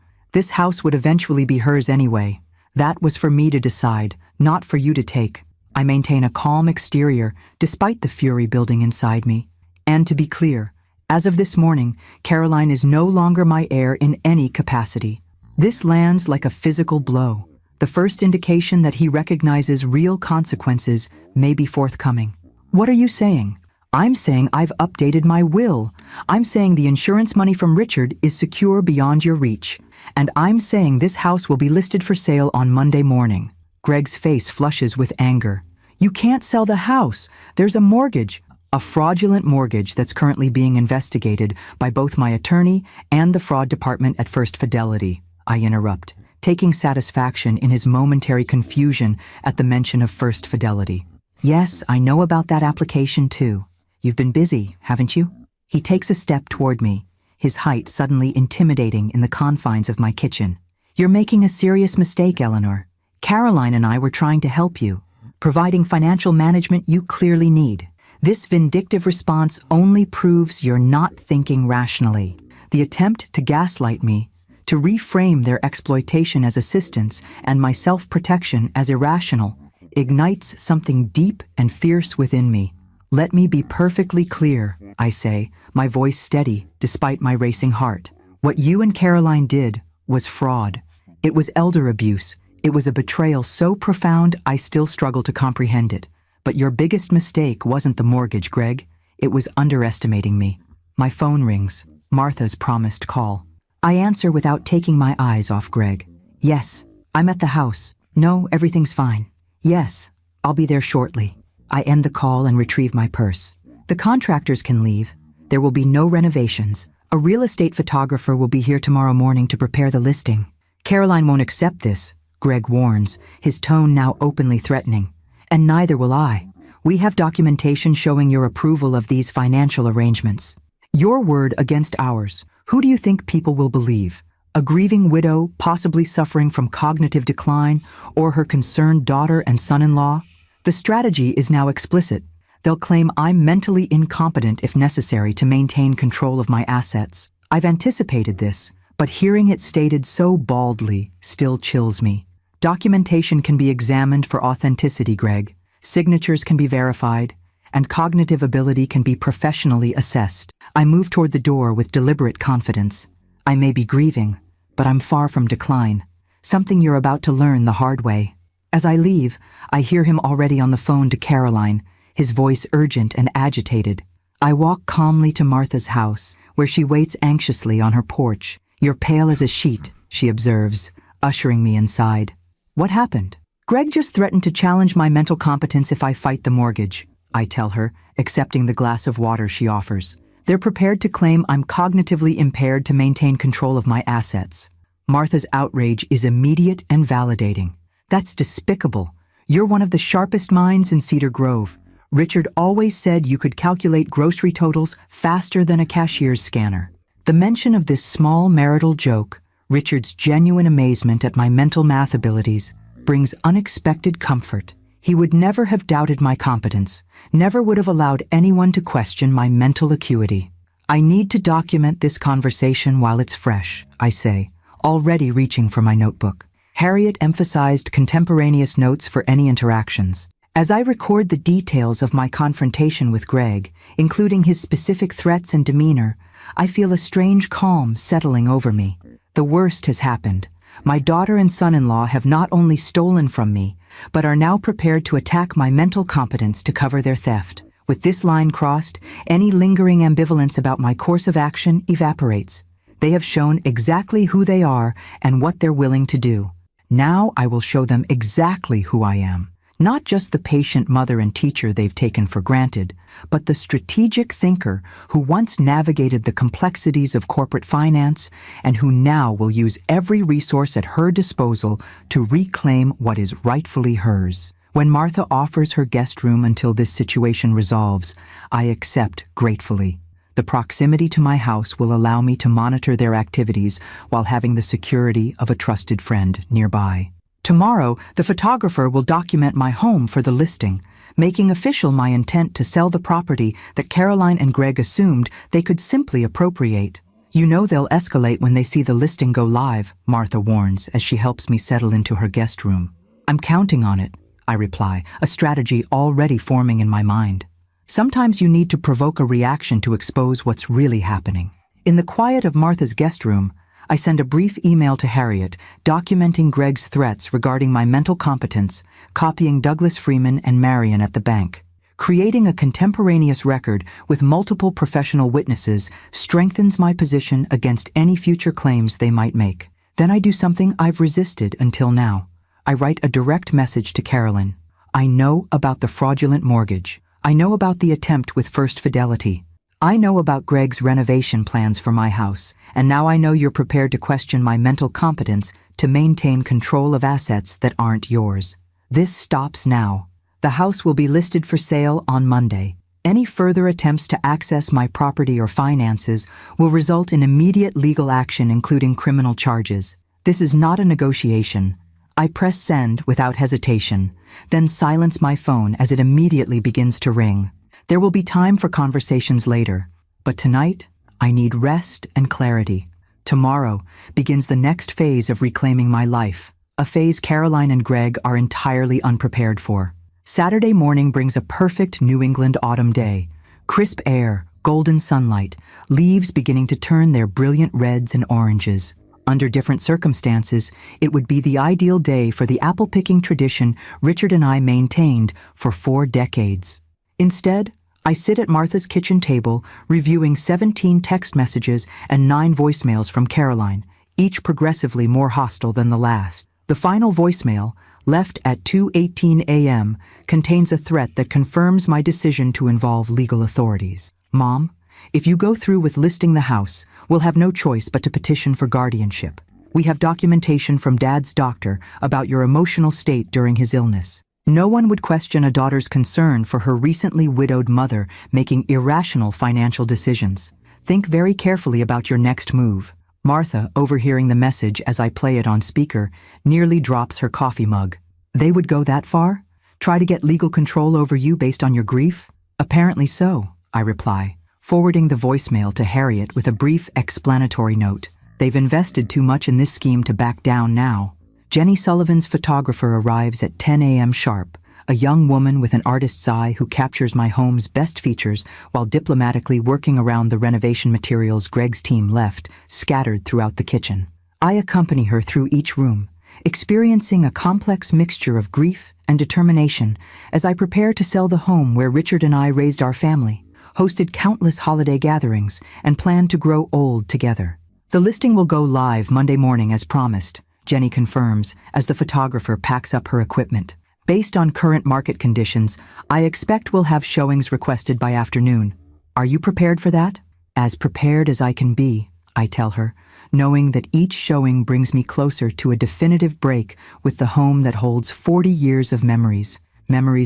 This house would eventually be hers anyway. That was for me to decide, not for you to take. I maintain a calm exterior, despite the fury building inside me. And to be clear, as of this morning, Caroline is no longer my heir in any capacity. This lands like a physical blow, the first indication that he recognizes real consequences may be forthcoming. What are you saying? I'm saying I've updated my will. I'm saying the insurance money from Richard is secure beyond your reach. And I'm saying this house will be listed for sale on Monday morning. Greg's face flushes with anger. You can't sell the house. There's a mortgage. A fraudulent mortgage that's currently being investigated by both my attorney and the fraud department at First Fidelity. I interrupt, taking satisfaction in his momentary confusion at the mention of First Fidelity. Yes, I know about that application too. You've been busy, haven't you? He takes a step toward me, his height suddenly intimidating in the confines of my kitchen. You're making a serious mistake, Eleanor. Caroline and I were trying to help you, providing financial management you clearly need. This vindictive response only proves you're not thinking rationally. The attempt to gaslight me, to reframe their exploitation as assistance and my self-protection as irrational, ignites something deep and fierce within me. Let me be perfectly clear, I say, my voice steady despite my racing heart. What you and Caroline did was fraud. It was elder abuse. It was a betrayal so profound I still struggle to comprehend it. But your biggest mistake wasn't the mortgage, Greg. It was underestimating me. My phone rings. Martha's promised call. I answer without taking my eyes off Greg. Yes, I'm at the house. No, everything's fine. Yes, I'll be there shortly. I end the call and retrieve my purse. The contractors can leave. There will be no renovations. A real estate photographer will be here tomorrow morning to prepare the listing. Caroline won't accept this, Greg warns, his tone now openly threatening. And neither will I. We have documentation showing your approval of these financial arrangements. Your word against ours. Who do you think people will believe? A grieving widow, possibly suffering from cognitive decline, or her concerned daughter and son-in-law? The strategy is now explicit. They'll claim I'm mentally incompetent if necessary to maintain control of my assets. I've anticipated this, but hearing it stated so baldly still chills me. Documentation can be examined for authenticity, Greg. Signatures can be verified, and cognitive ability can be professionally assessed. I move toward the door with deliberate confidence. I may be grieving, but I'm far from decline. Something you're about to learn the hard way. As I leave, I hear him already on the phone to Caroline, his voice urgent and agitated. I walk calmly to Martha's house, where she waits anxiously on her porch. You're pale as a sheet, she observes, ushering me inside. What happened? Greg just threatened to challenge my mental competence if I fight the mortgage, I tell her, accepting the glass of water she offers. They're prepared to claim I'm cognitively impaired to maintain control of my assets. Martha's outrage is immediate and validating. That's despicable. You're one of the sharpest minds in Cedar Grove. Richard always said you could calculate grocery totals faster than a cashier's scanner. The mention of this small marital joke, Richard's genuine amazement at my mental math abilities, brings unexpected comfort. He would never have doubted my competence, never would have allowed anyone to question my mental acuity. I need to document this conversation while it's fresh, I say, already reaching for my notebook. Harriet emphasized contemporaneous notes for any interactions. As I record the details of my confrontation with Greg, including his specific threats and demeanor, I feel a strange calm settling over me. The worst has happened. My daughter and son-in-law have not only stolen from me, but are now prepared to attack my mental competence to cover their theft. With this line crossed, any lingering ambivalence about my course of action evaporates. They have shown exactly who they are and what they're willing to do. Now I will show them exactly who I am. Not just the patient mother and teacher they've taken for granted, but the strategic thinker who once navigated the complexities of corporate finance and who now will use every resource at her disposal to reclaim what is rightfully hers. When Martha offers her guest room until this situation resolves, I accept gratefully. The proximity to my house will allow me to monitor their activities while having the security of a trusted friend nearby. Tomorrow, the photographer will document my home for the listing, making official my intent to sell the property that Caroline and Greg assumed they could simply appropriate. You know they'll escalate when they see the listing go live, Martha warns as she helps me settle into her guest room. I'm counting on it, I reply, a strategy already forming in my mind. Sometimes you need to provoke a reaction to expose what's really happening. In the quiet of Martha's guest room, I send a brief email to Harriet documenting Greg's threats regarding my mental competence, copying Douglas Freeman and Marion at the bank. Creating a contemporaneous record with multiple professional witnesses strengthens my position against any future claims they might make. Then I do something I've resisted until now. I write a direct message to Carolyn. I know about the fraudulent mortgage. I know about the attempt with First Fidelity. I know about Greg's renovation plans for my house, and now I know you're prepared to question my mental competence to maintain control of assets that aren't yours. This stops now. The house will be listed for sale on Monday. Any further attempts to access my property or finances will result in immediate legal action, including criminal charges. This is not a negotiation. I press send without hesitation, then silence my phone as it immediately begins to ring. There will be time for conversations later, but tonight, I need rest and clarity. Tomorrow begins the next phase of reclaiming my life, a phase Caroline and Greg are entirely unprepared for. Saturday morning brings a perfect New England autumn day. Crisp air, golden sunlight, leaves beginning to turn their brilliant reds and oranges. Under different circumstances, it would be the ideal day for the apple-picking tradition Richard and I maintained for 4 decades. Instead, I sit at Martha's kitchen table, reviewing 17 text messages and 9 voicemails from Caroline, each progressively more hostile than the last. The final voicemail, left at 2:18 a.m., contains a threat that confirms my decision to involve legal authorities. Mom, if you go through with listing the house, we'll have no choice but to petition for guardianship. We have documentation from Dad's doctor about your emotional state during his illness. No one would question a daughter's concern for her recently widowed mother making irrational financial decisions. Think very carefully about your next move. Martha, overhearing the message as I play it on speaker, nearly drops her coffee mug. They would go that far? Try to get legal control over you based on your grief? Apparently so, I reply, forwarding the voicemail to Harriet with a brief explanatory note. They've invested too much in this scheme to back down now. Jenny Sullivan's photographer arrives at 10 a.m. sharp, a young woman with an artist's eye who captures my home's best features while diplomatically working around the renovation materials Greg's team left, scattered throughout the kitchen. I accompany her through each room, experiencing a complex mixture of grief and determination as I prepare to sell the home where Richard and I raised our family, hosted countless holiday gatherings, and planned to grow old together. The listing will go live Monday morning as promised, Jenny confirms as the photographer packs up her equipment. Based on current market conditions, I expect we'll have showings requested by afternoon. Are you prepared for that? As prepared as I can be, I tell her, knowing that each showing brings me closer to a definitive break with the home that holds 40 years of memories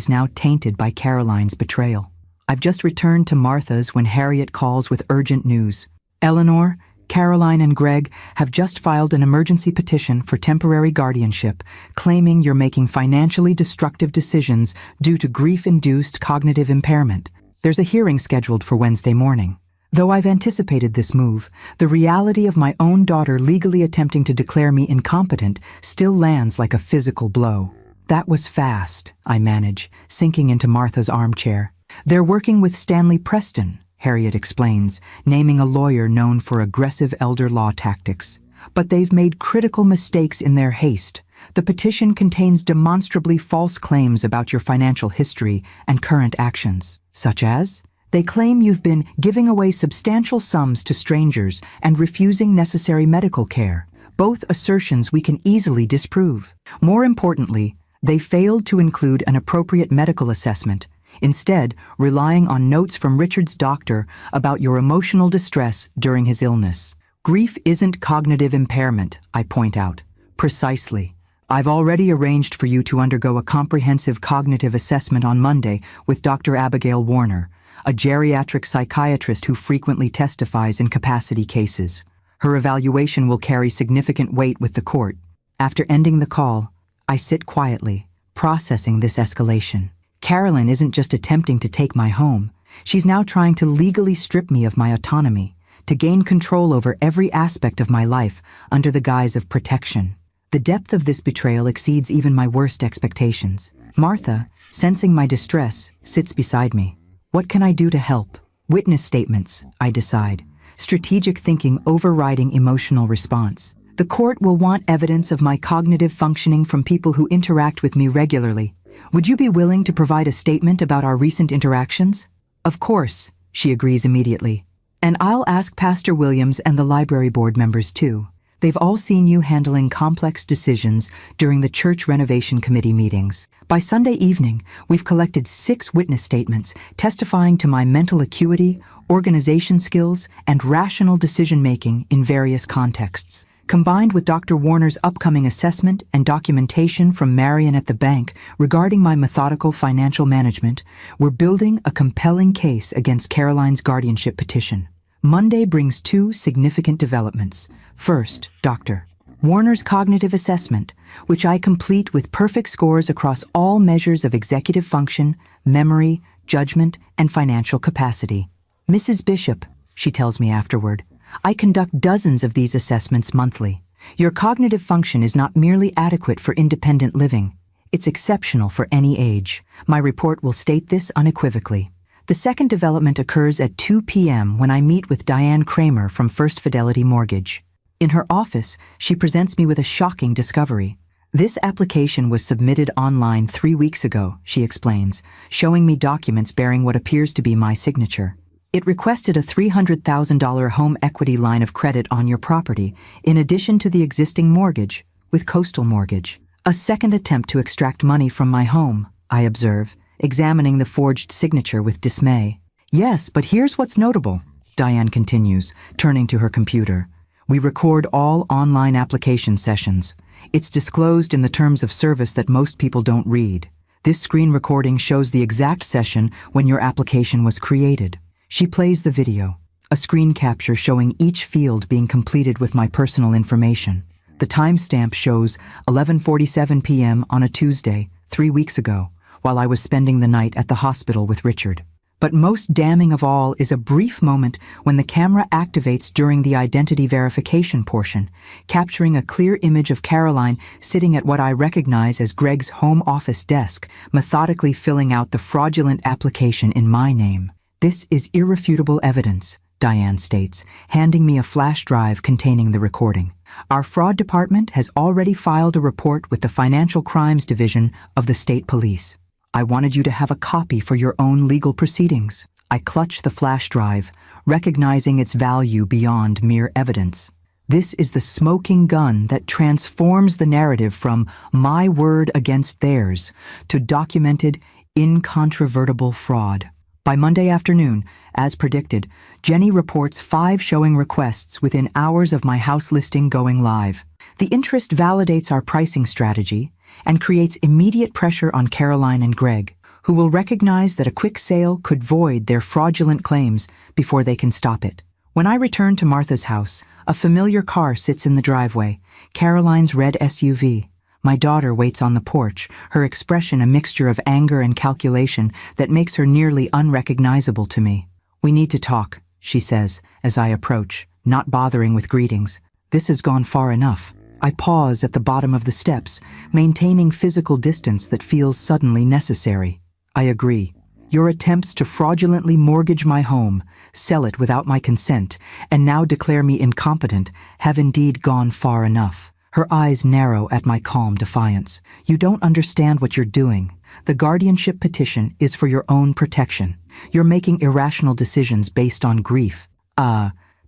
now tainted by Caroline's betrayal. I've just returned to Martha's when Harriet calls with urgent news. Eleanor, Caroline and Greg have just filed an emergency petition for temporary guardianship, claiming you're making financially destructive decisions due to grief-induced cognitive impairment. There's a hearing scheduled for Wednesday morning. Though I've anticipated this move, the reality of my own daughter legally attempting to declare me incompetent still lands like a physical blow. That was fast, I manage, sinking into Martha's armchair. They're working with Stanley Preston, Harriet explains, naming a lawyer known for aggressive elder law tactics. But they've made critical mistakes in their haste. The petition contains demonstrably false claims about your financial history and current actions, such as, they claim you've been giving away substantial sums to strangers and refusing necessary medical care, both assertions we can easily disprove. More importantly, they failed to include an appropriate medical assessment, instead relying on notes from Richard's doctor about your emotional distress during his illness. Grief isn't cognitive impairment, I point out. Precisely. I've already arranged for you to undergo a comprehensive cognitive assessment on Monday with Dr. Abigail Warner, a geriatric psychiatrist who frequently testifies in capacity cases. Her evaluation will carry significant weight with the court. After ending the call, I sit quietly, processing this escalation. Carolyn isn't just attempting to take my home. She's now trying to legally strip me of my autonomy, to gain control over every aspect of my life under the guise of protection. The depth of this betrayal exceeds even my worst expectations. Martha, sensing my distress, sits beside me. What can I do to help? Witness statements, I decide. Strategic thinking overriding emotional response. The court will want evidence of my cognitive functioning from people who interact with me regularly. Would you be willing to provide a statement about our recent interactions? Of course, she agrees immediately. And I'll ask Pastor Williams and the library board members too. They've all seen you handling complex decisions during the church renovation committee meetings. By Sunday evening, we've collected 6 witness statements testifying to my mental acuity, organization skills, and rational decision-making in various contexts. Combined with Dr. Warner's upcoming assessment and documentation from Marion at the bank regarding my methodical financial management, we're building a compelling case against Caroline's guardianship petition. Monday brings 2 significant developments. First, Dr. Warner's cognitive assessment, which I complete with perfect scores across all measures of executive function, memory, judgment, and financial capacity. Mrs. Bishop, she tells me afterward, I conduct dozens of these assessments monthly. Your cognitive function is not merely adequate for independent living. It's exceptional for any age. My report will state this unequivocally. The second development occurs at 2 p.m. when I meet with Diane Kramer from First Fidelity Mortgage. In her office, she presents me with a shocking discovery. This application was submitted online 3 weeks ago, she explains, showing me documents bearing what appears to be my signature. It requested a $300,000 home equity line of credit on your property, in addition to the existing mortgage, with Coastal Mortgage. A second attempt to extract money from my home, I observe, examining the forged signature with dismay. Yes, but here's what's notable, Diane continues, turning to her computer. We record all online application sessions. It's disclosed in the terms of service that most people don't read. This screen recording shows the exact session when your application was created. She plays the video, a screen capture showing each field being completed with my personal information. The timestamp shows 11:47 p.m. on a Tuesday, 3 weeks ago, while I was spending the night at the hospital with Richard. But most damning of all is a brief moment when the camera activates during the identity verification portion, capturing a clear image of Caroline sitting at what I recognize as Greg's home office desk, methodically filling out the fraudulent application in my name. This is irrefutable evidence, Diane states, handing me a flash drive containing the recording. Our fraud department has already filed a report with the Financial Crimes Division of the State Police. I wanted you to have a copy for your own legal proceedings. I clutch the flash drive, recognizing its value beyond mere evidence. This is the smoking gun that transforms the narrative from my word against theirs to documented, incontrovertible fraud. By Monday afternoon, as predicted, Jenny reports 5 showing requests within hours of my house listing going live. The interest validates our pricing strategy and creates immediate pressure on Caroline and Greg, who will recognize that a quick sale could void their fraudulent claims before they can stop it. When I return to Martha's house, a familiar car sits in the driveway, Caroline's red SUV. My daughter waits on the porch, her expression a mixture of anger and calculation that makes her nearly unrecognizable to me. We need to talk, she says, as I approach, not bothering with greetings. This has gone far enough. I pause at the bottom of the steps, maintaining physical distance that feels suddenly necessary. I agree. Your attempts to fraudulently mortgage my home, sell it without my consent, and now declare me incompetent have indeed gone far enough. Her eyes narrow at my calm defiance. You don't understand what you're doing. The guardianship petition is for your own protection. You're making irrational decisions based on grief.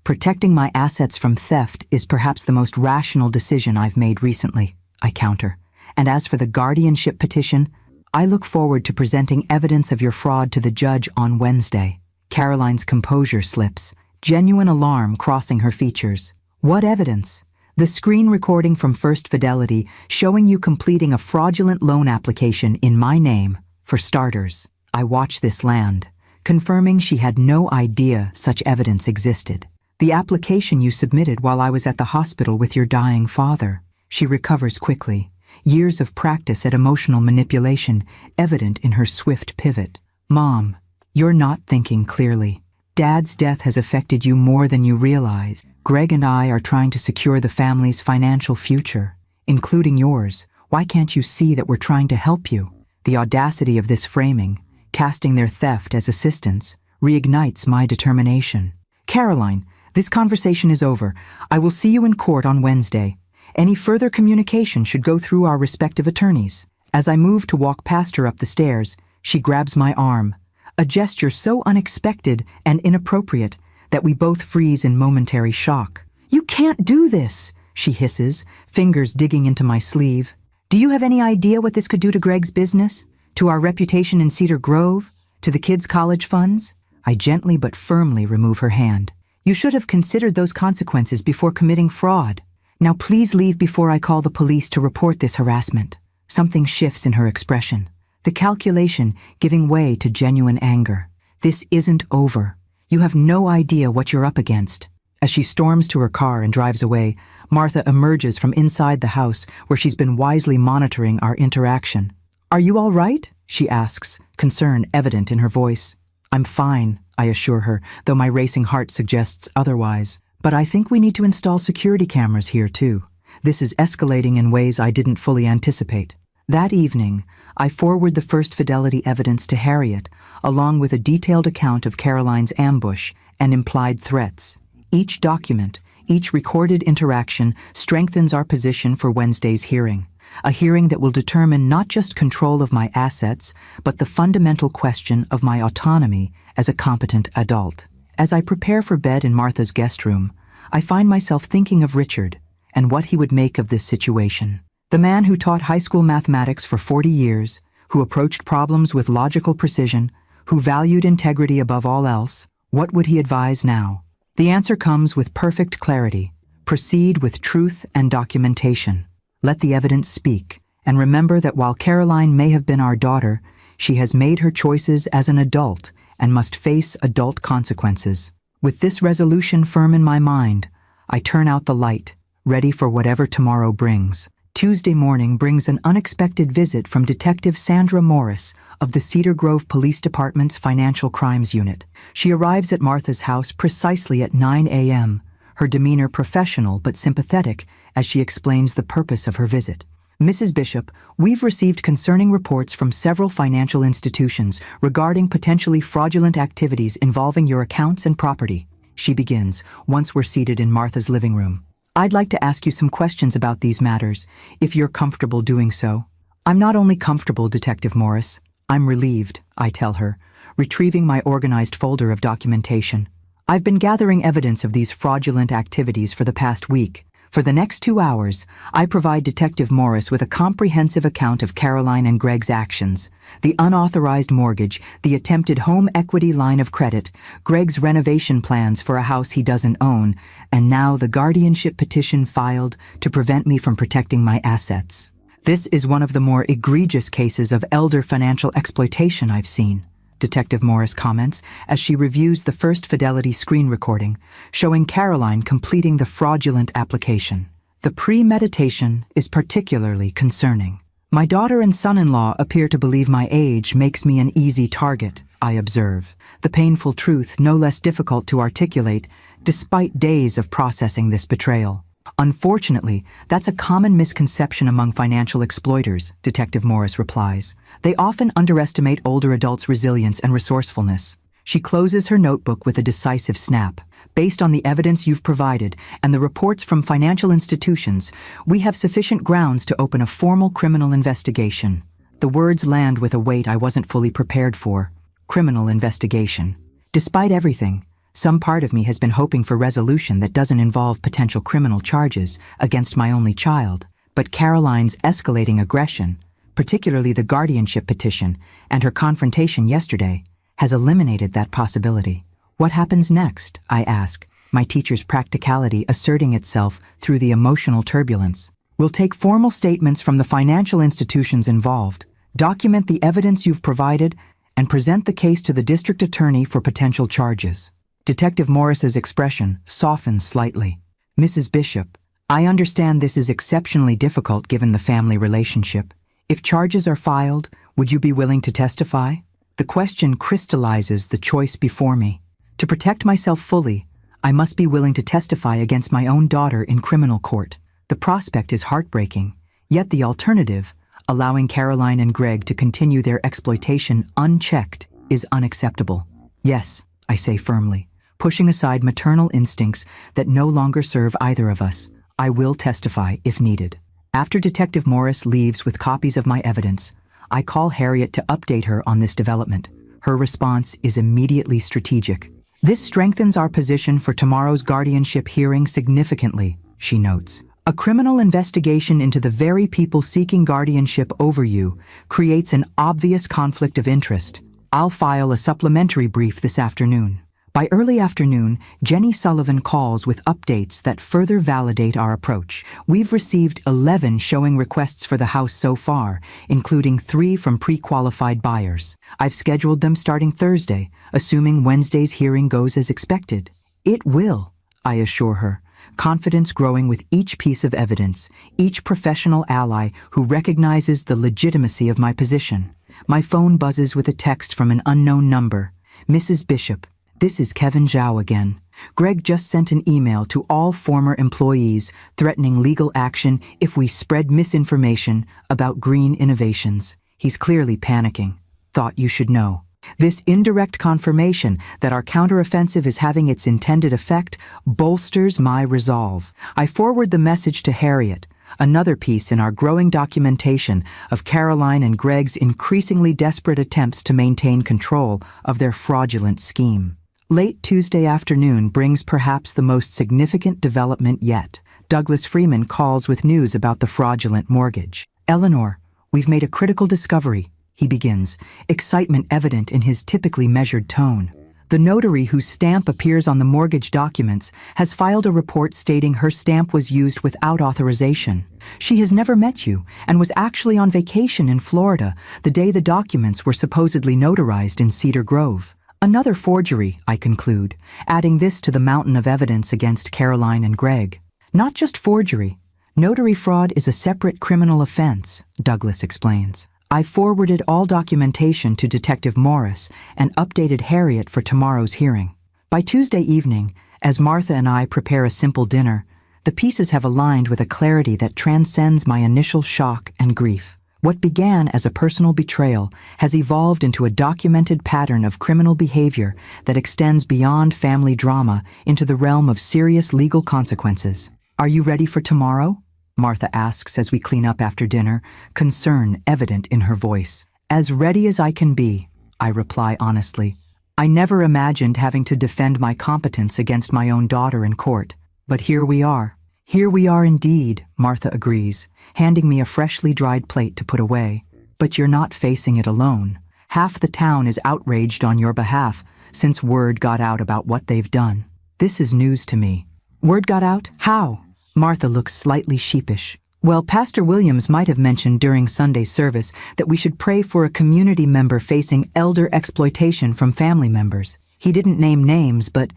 Protecting my assets from theft is perhaps the most rational decision I've made recently, I counter. And as for the guardianship petition, I look forward to presenting evidence of your fraud to the judge on Wednesday. Caroline's composure slips, genuine alarm crossing her features. What evidence? The screen recording from First Fidelity showing you completing a fraudulent loan application in my name, for starters. I watch this land, confirming she had no idea such evidence existed. The application you submitted while I was at the hospital with your dying father. She recovers quickly. Years of practice at emotional manipulation evident in her swift pivot. Mom, you're not thinking clearly. Dad's death has affected you more than you realize. Greg and I are trying to secure the family's financial future, including yours. Why can't you see that we're trying to help you? The audacity of this framing, casting their theft as assistance, reignites my determination. Caroline, this conversation is over. I will see you in court on Wednesday. Any further communication should go through our respective attorneys. As I move to walk past her up the stairs, she grabs my arm, a gesture so unexpected and inappropriate that we both freeze in momentary shock. You can't do this, she hisses, fingers digging into my sleeve. Do you have any idea what this could do to Greg's business? To our reputation in Cedar Grove? To the kids' college funds? I gently but firmly remove her hand. You should have considered those consequences before committing fraud. Now please leave before I call the police to report this harassment. Something shifts in her expression, the calculation giving way to genuine anger. This isn't over. You have no idea what you're up against. As she storms to her car and drives away, Martha emerges from inside the house where she's been wisely monitoring our interaction. Are you all right? She asks, concern evident in her voice. I'm fine, I assure her, though my racing heart suggests otherwise. But I think we need to install security cameras here too. This is escalating in ways I didn't fully anticipate. That evening, I forward the first fidelity evidence to Harriet, along with a detailed account of Caroline's ambush and implied threats. Each document, each recorded interaction strengthens our position for Wednesday's hearing, a hearing that will determine not just control of my assets, but the fundamental question of my autonomy as a competent adult. As I prepare for bed in Martha's guest room, I find myself thinking of Richard and what he would make of this situation. The man who taught high school mathematics for 40 years, who approached problems with logical precision, who valued integrity above all else, what would he advise now? The answer comes with perfect clarity. Proceed with truth and documentation. Let the evidence speak, and remember that while Caroline may have been our daughter, she has made her choices as an adult and must face adult consequences. With this resolution firm in my mind, I turn out the light, ready for whatever tomorrow brings. Tuesday morning brings an unexpected visit from Detective Sandra Morris of the Cedar Grove Police Department's Financial Crimes Unit. She arrives at Martha's house precisely at 9 a.m., her demeanor professional but sympathetic as she explains the purpose of her visit. Mrs. Bishop, we've received concerning reports from several financial institutions regarding potentially fraudulent activities involving your accounts and property. She begins, once we're seated in Martha's living room. I'd like to ask you some questions about these matters, if you're comfortable doing so. I'm not only comfortable, Detective Morris. I'm relieved, I tell her, retrieving my organized folder of documentation. I've been gathering evidence of these fraudulent activities for the past week. For the next 2 hours, I provide Detective Morris with a comprehensive account of Caroline and Greg's actions, the unauthorized mortgage, the attempted home equity line of credit, Greg's renovation plans for a house he doesn't own, and now the guardianship petition filed to prevent me from protecting my assets. This is one of the more egregious cases of elder financial exploitation I've seen, Detective Morris comments as she reviews the first fidelity screen recording, showing Caroline completing the fraudulent application. The premeditation is particularly concerning. My daughter and son-in-law appear to believe my age makes me an easy target, I observe. The painful truth no less difficult to articulate, despite days of processing this betrayal. Unfortunately, that's a common misconception among financial exploiters, Detective Morris replies. They often underestimate older adults' resilience and resourcefulness. She closes her notebook with a decisive snap. Based on the evidence you've provided and the reports from financial institutions, we have sufficient grounds to open a formal criminal investigation. The words land with a weight I wasn't fully prepared for. Criminal investigation. Despite everything, some part of me has been hoping for resolution that doesn't involve potential criminal charges against my only child. But Caroline's escalating aggression, particularly the guardianship petition and her confrontation yesterday, has eliminated that possibility. What happens next, I ask, my teacher's practicality asserting itself through the emotional turbulence. We'll take formal statements from the financial institutions involved, document the evidence you've provided, and present the case to the district attorney for potential charges. Detective Morris's expression softens slightly. Mrs. Bishop, I understand this is exceptionally difficult given the family relationship. If charges are filed, would you be willing to testify? The question crystallizes the choice before me. To protect myself fully, I must be willing to testify against my own daughter in criminal court. The prospect is heartbreaking, yet the alternative, allowing Caroline and Greg to continue their exploitation unchecked, is unacceptable. Yes, I say firmly, pushing aside maternal instincts that no longer serve either of us. I will testify if needed. After Detective Morris leaves with copies of my evidence, I call Harriet to update her on this development. Her response is immediately strategic. This strengthens our position for tomorrow's guardianship hearing significantly, she notes. A criminal investigation into the very people seeking guardianship over you creates an obvious conflict of interest. I'll file a supplementary brief this afternoon. By early afternoon, Jenny Sullivan calls with updates that further validate our approach. We've received 11 showing requests for the house so far, including 3 from pre-qualified buyers. I've scheduled them starting Thursday, assuming Wednesday's hearing goes as expected. It will, I assure her, confidence growing with each piece of evidence, each professional ally who recognizes the legitimacy of my position. My phone buzzes with a text from an unknown number. Mrs. Bishop, this is Kevin Zhao again. Greg just sent an email to all former employees threatening legal action if we spread misinformation about green innovations. He's clearly panicking. Thought you should know. This indirect confirmation that our counteroffensive is having its intended effect bolsters my resolve. I forward the message to Harriet, another piece in our growing documentation of Caroline and Greg's increasingly desperate attempts to maintain control of their fraudulent scheme. Late Tuesday afternoon brings perhaps the most significant development yet. Douglas Freeman calls with news about the fraudulent mortgage. Eleanor, we've made a critical discovery, he begins, excitement evident in his typically measured tone. The notary whose stamp appears on the mortgage documents has filed a report stating her stamp was used without authorization. She has never met you and was actually on vacation in Florida the day the documents were supposedly notarized in Cedar Grove. Another forgery, I conclude, adding this to the mountain of evidence against Caroline and Greg. Not just forgery. Notary fraud is a separate criminal offense, Douglas explains. I forwarded all documentation to Detective Morris and updated Harriet for tomorrow's hearing. By Tuesday evening, as Martha and I prepare a simple dinner, the pieces have aligned with a clarity that transcends my initial shock and grief. What began as a personal betrayal has evolved into a documented pattern of criminal behavior that extends beyond family drama into the realm of serious legal consequences. Are you ready for tomorrow? Martha asks as we clean up after dinner, concern evident in her voice. As ready as I can be, I reply honestly. I never imagined having to defend my competence against my own daughter in court, but here we are. Here we are indeed, Martha agrees, handing me a freshly dried plate to put away. But you're not facing it alone. Half the town is outraged on your behalf since word got out about what they've done. This is news to me. Word got out? How? Martha looks slightly sheepish. Well, Pastor Williams might have mentioned during Sunday service that we should pray for a community member facing elder exploitation from family members. He didn't name names, but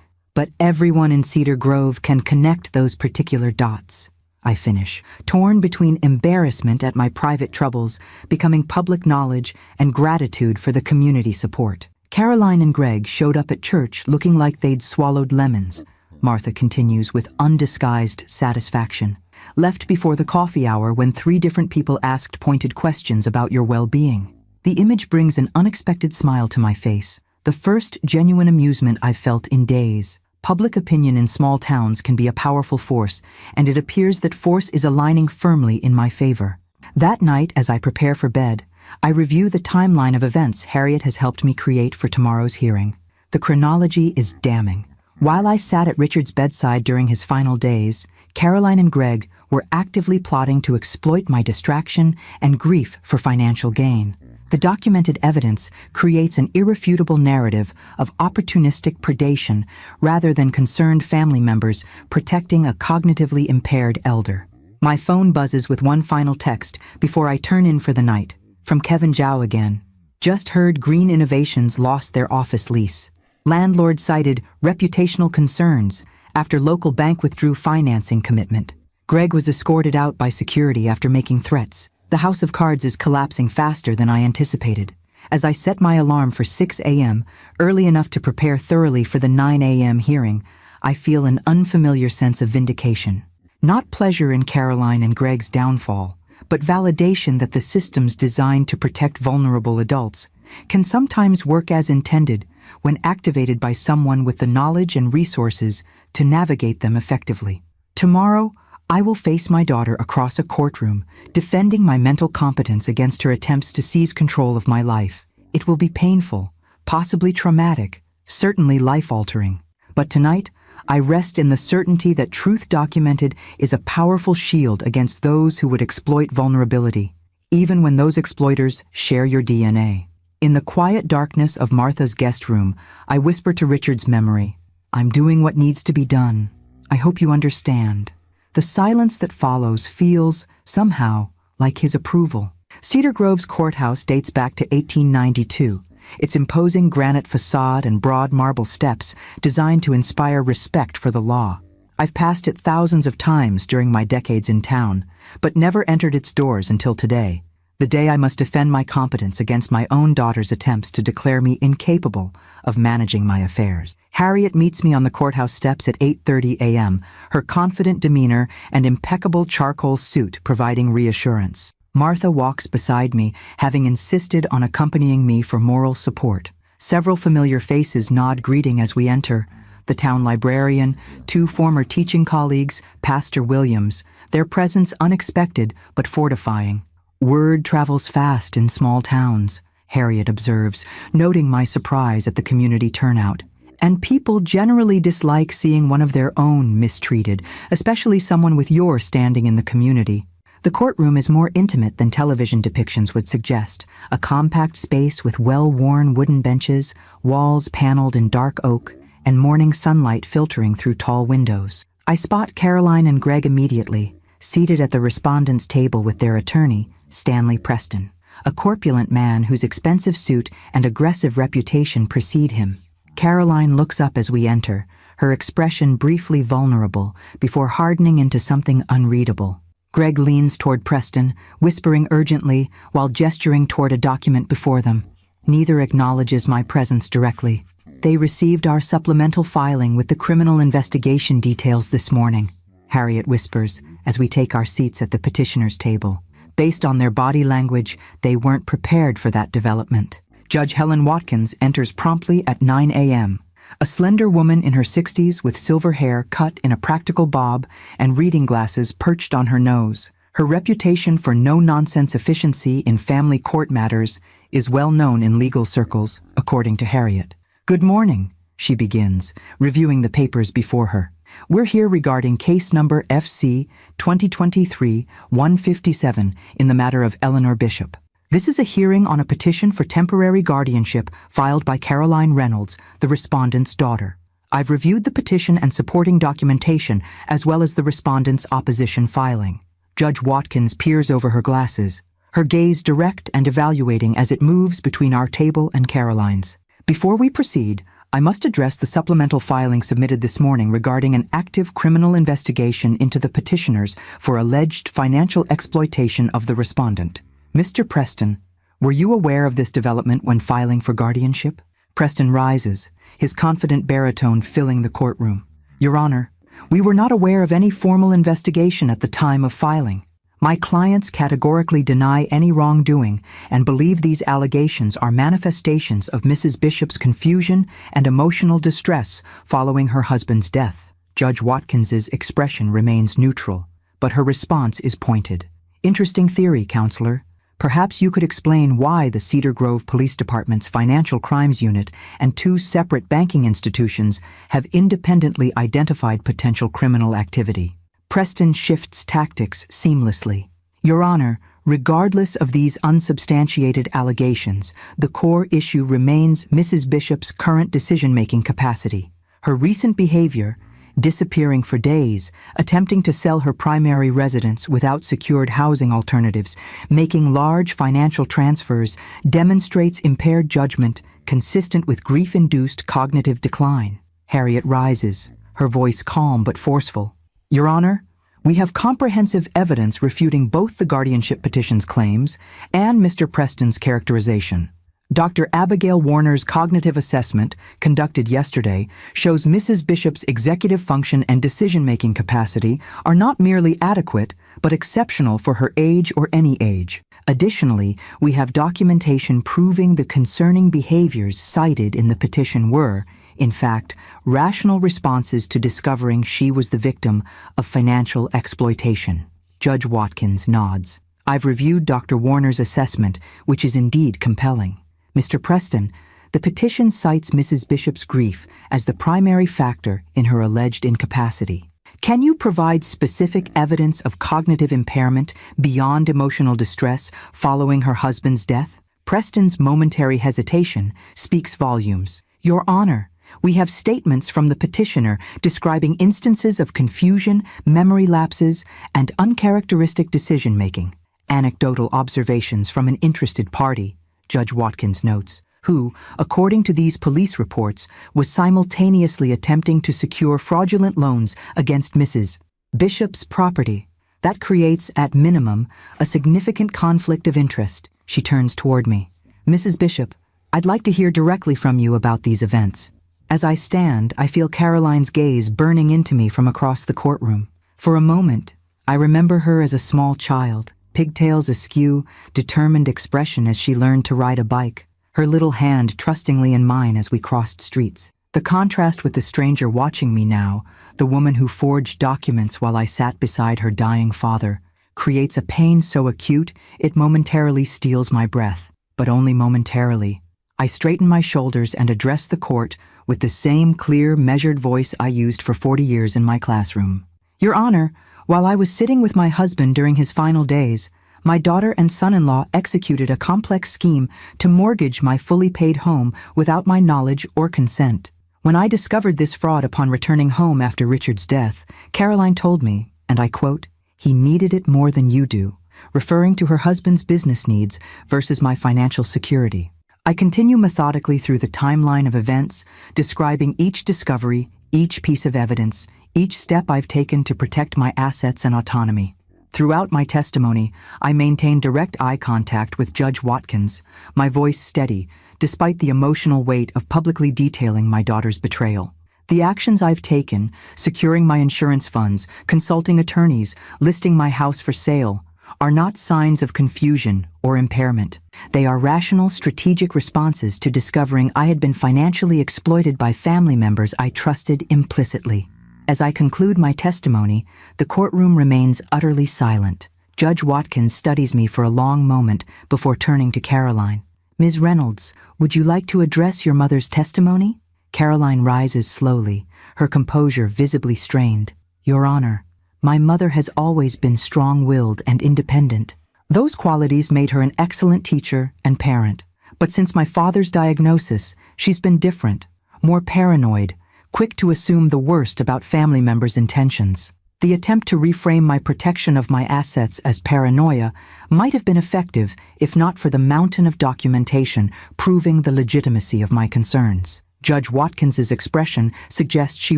everyone in Cedar Grove can connect those particular dots. I finish, torn between embarrassment at my private troubles, becoming public knowledge, and gratitude for the community support. Caroline and Greg showed up at church looking like they'd swallowed lemons, Martha continues with undisguised satisfaction. Left before the coffee hour when 3 different people asked pointed questions about your well-being. The image brings an unexpected smile to my face, the first genuine amusement I've felt in days. Public opinion in small towns can be a powerful force, and it appears that force is aligning firmly in my favor. That night, as I prepare for bed, I review the timeline of events Harriet has helped me create for tomorrow's hearing. The chronology is damning. While I sat at Richard's bedside during his final days, Caroline and Greg were actively plotting to exploit my distraction and grief for financial gain. The documented evidence creates an irrefutable narrative of opportunistic predation rather than concerned family members protecting a cognitively impaired elder. My phone buzzes with one final text before I turn in for the night. From Kevin Zhao again. Just heard Green Innovations lost their office lease. Landlord cited reputational concerns after local bank withdrew financing commitment. Greg was escorted out by security after making threats. The house of cards is collapsing faster than I anticipated. As I set my alarm for 6 a.m., early enough to prepare thoroughly for the 9 a.m. hearing, I feel an unfamiliar sense of vindication. Not pleasure in Caroline and Greg's downfall, but validation that the systems designed to protect vulnerable adults can sometimes work as intended when activated by someone with the knowledge and resources to navigate them effectively. Tomorrow, I will face my daughter across a courtroom, defending my mental competence against her attempts to seize control of my life. It will be painful, possibly traumatic, certainly life-altering. But tonight, I rest in the certainty that truth documented is a powerful shield against those who would exploit vulnerability, even when those exploiters share your DNA. In the quiet darkness of Martha's guest room, I whisper to Richard's memory, "I'm doing what needs to be done. I hope you understand." The silence that follows feels, somehow, like his approval. Cedar Grove's courthouse dates back to 1892. Its imposing granite facade and broad marble steps designed to inspire respect for the law. I've passed it thousands of times during my decades in town, but never entered its doors until today, the day I must defend my competence against my own daughter's attempts to declare me incapable of managing my affairs. Harriet meets me on the courthouse steps at 8:30 a.m., her confident demeanor and impeccable charcoal suit providing reassurance. Martha walks beside me, having insisted on accompanying me for moral support. Several familiar faces nod greeting as we enter. The town librarian, 2 former teaching colleagues, Pastor Williams, their presence unexpected but fortifying. Word travels fast in small towns, Harriet observes, noting my surprise at the community turnout. And people generally dislike seeing one of their own mistreated, especially someone with your standing in the community. The courtroom is more intimate than television depictions would suggest, a compact space with well-worn wooden benches, walls paneled in dark oak, and morning sunlight filtering through tall windows. I spot Caroline and Greg immediately, seated at the respondent's table with their attorney, Stanley Preston, a corpulent man whose expensive suit and aggressive reputation precede him. Caroline looks up as we enter, her expression briefly vulnerable before hardening into something unreadable. Greg leans toward Preston, whispering urgently while gesturing toward a document before them. Neither acknowledges my presence directly. "They received our supplemental filing with the criminal investigation details this morning," Harriet whispers as we take our seats at the petitioner's table. Based on their body language, they weren't prepared for that development. Judge Helen Watkins enters promptly at 9 a.m., a slender woman in her 60s with silver hair cut in a practical bob and reading glasses perched on her nose. Her reputation for no-nonsense efficiency in family court matters is well known in legal circles, according to Harriet. "Good morning," she begins, reviewing the papers before her. "We're here regarding case number FC 2023-157 in the matter of Eleanor Bishop. This is a hearing on a petition for temporary guardianship filed by Caroline Reynolds, the respondent's daughter. I've reviewed the petition and supporting documentation as well as the respondent's opposition filing." Judge Watkins peers over her glasses, her gaze direct and evaluating as it moves between our table and Caroline's. "Before we proceed, I must address the supplemental filing submitted this morning regarding an active criminal investigation into the petitioners for alleged financial exploitation of the respondent. Mr. Preston, were you aware of this development when filing for guardianship?" Preston rises, his confident baritone filling the courtroom. "Your Honor, we were not aware of any formal investigation at the time of filing. My clients categorically deny any wrongdoing and believe these allegations are manifestations of Mrs. Bishop's confusion and emotional distress following her husband's death." Judge Watkins's expression remains neutral, but her response is pointed. "Interesting theory, Counselor. Perhaps you could explain why the Cedar Grove Police Department's Financial Crimes Unit and 2 separate banking institutions have independently identified potential criminal activity." Preston shifts tactics seamlessly. "Your Honor, regardless of these unsubstantiated allegations, the core issue remains Mrs. Bishop's current decision-making capacity. Her recent behavior, disappearing for days, attempting to sell her primary residence without secured housing alternatives, making large financial transfers, demonstrates impaired judgment consistent with grief-induced cognitive decline. Harriet rises, her voice calm but forceful. Your Honor, we have comprehensive evidence refuting both the guardianship petition's claims and Mr. Preston's characterization. Dr. Abigail Warner's cognitive assessment, conducted yesterday, shows Mrs. Bishop's executive function and decision-making capacity are not merely adequate, but exceptional for her age or any age. Additionally, we have documentation proving the concerning behaviors cited in the petition were, in fact, rational responses to discovering she was the victim of financial exploitation. Judge Watkins nods. I've reviewed Dr. Warner's assessment, which is indeed compelling. Mr. Preston, the petition cites Mrs. Bishop's grief as the primary factor in her alleged incapacity. Can you provide specific evidence of cognitive impairment beyond emotional distress following her husband's death? Preston's momentary hesitation speaks volumes. Your Honor, we have statements from the petitioner describing instances of confusion, memory lapses, and uncharacteristic decision-making. Anecdotal observations from an interested party, Judge Watkins notes, who, according to these police reports, was simultaneously attempting to secure fraudulent loans against Mrs. Bishop's property. That creates, at minimum, a significant conflict of interest. She turns toward me. Mrs. Bishop, I'd like to hear directly from you about these events. As I stand, I feel Caroline's gaze burning into me from across the courtroom. For a moment, I remember her as a small child, pigtails askew, determined expression as she learned to ride a bike, her little hand trustingly in mine as we crossed streets. The contrast with the stranger watching me now, the woman who forged documents while I sat beside her dying father, creates a pain so acute it momentarily steals my breath, but only momentarily. I straighten my shoulders and address the court with the same clear, measured voice I used for 40 years in my classroom. Your Honor, while I was sitting with my husband during his final days, my daughter and son-in-law executed a complex scheme to mortgage my fully paid home without my knowledge or consent. When I discovered this fraud upon returning home after Richard's death, Caroline told me, and I quote, "He needed it more than you do," referring to her husband's business needs versus my financial security. I continue methodically through the timeline of events, describing each discovery, each piece of evidence, each step I've taken to protect my assets and autonomy. Throughout my testimony, I maintain direct eye contact with Judge Watkins, my voice steady, despite the emotional weight of publicly detailing my daughter's betrayal. The actions I've taken, securing my insurance funds, consulting attorneys, listing my house for sale, are not signs of confusion or impairment. They are rational, strategic responses to discovering I had been financially exploited by family members I trusted implicitly. As I conclude my testimony, the courtroom remains utterly silent. Judge Watkins studies me for a long moment before turning to Caroline. Ms. Reynolds, would you like to address your mother's testimony? Caroline rises slowly, her composure visibly strained. Your Honor, my mother has always been strong-willed and independent. Those qualities made her an excellent teacher and parent. But since my father's diagnosis, she's been different, more paranoid, quick to assume the worst about family members' intentions. The attempt to reframe my protection of my assets as paranoia might have been effective if not for the mountain of documentation proving the legitimacy of my concerns. Judge Watkins's expression suggests she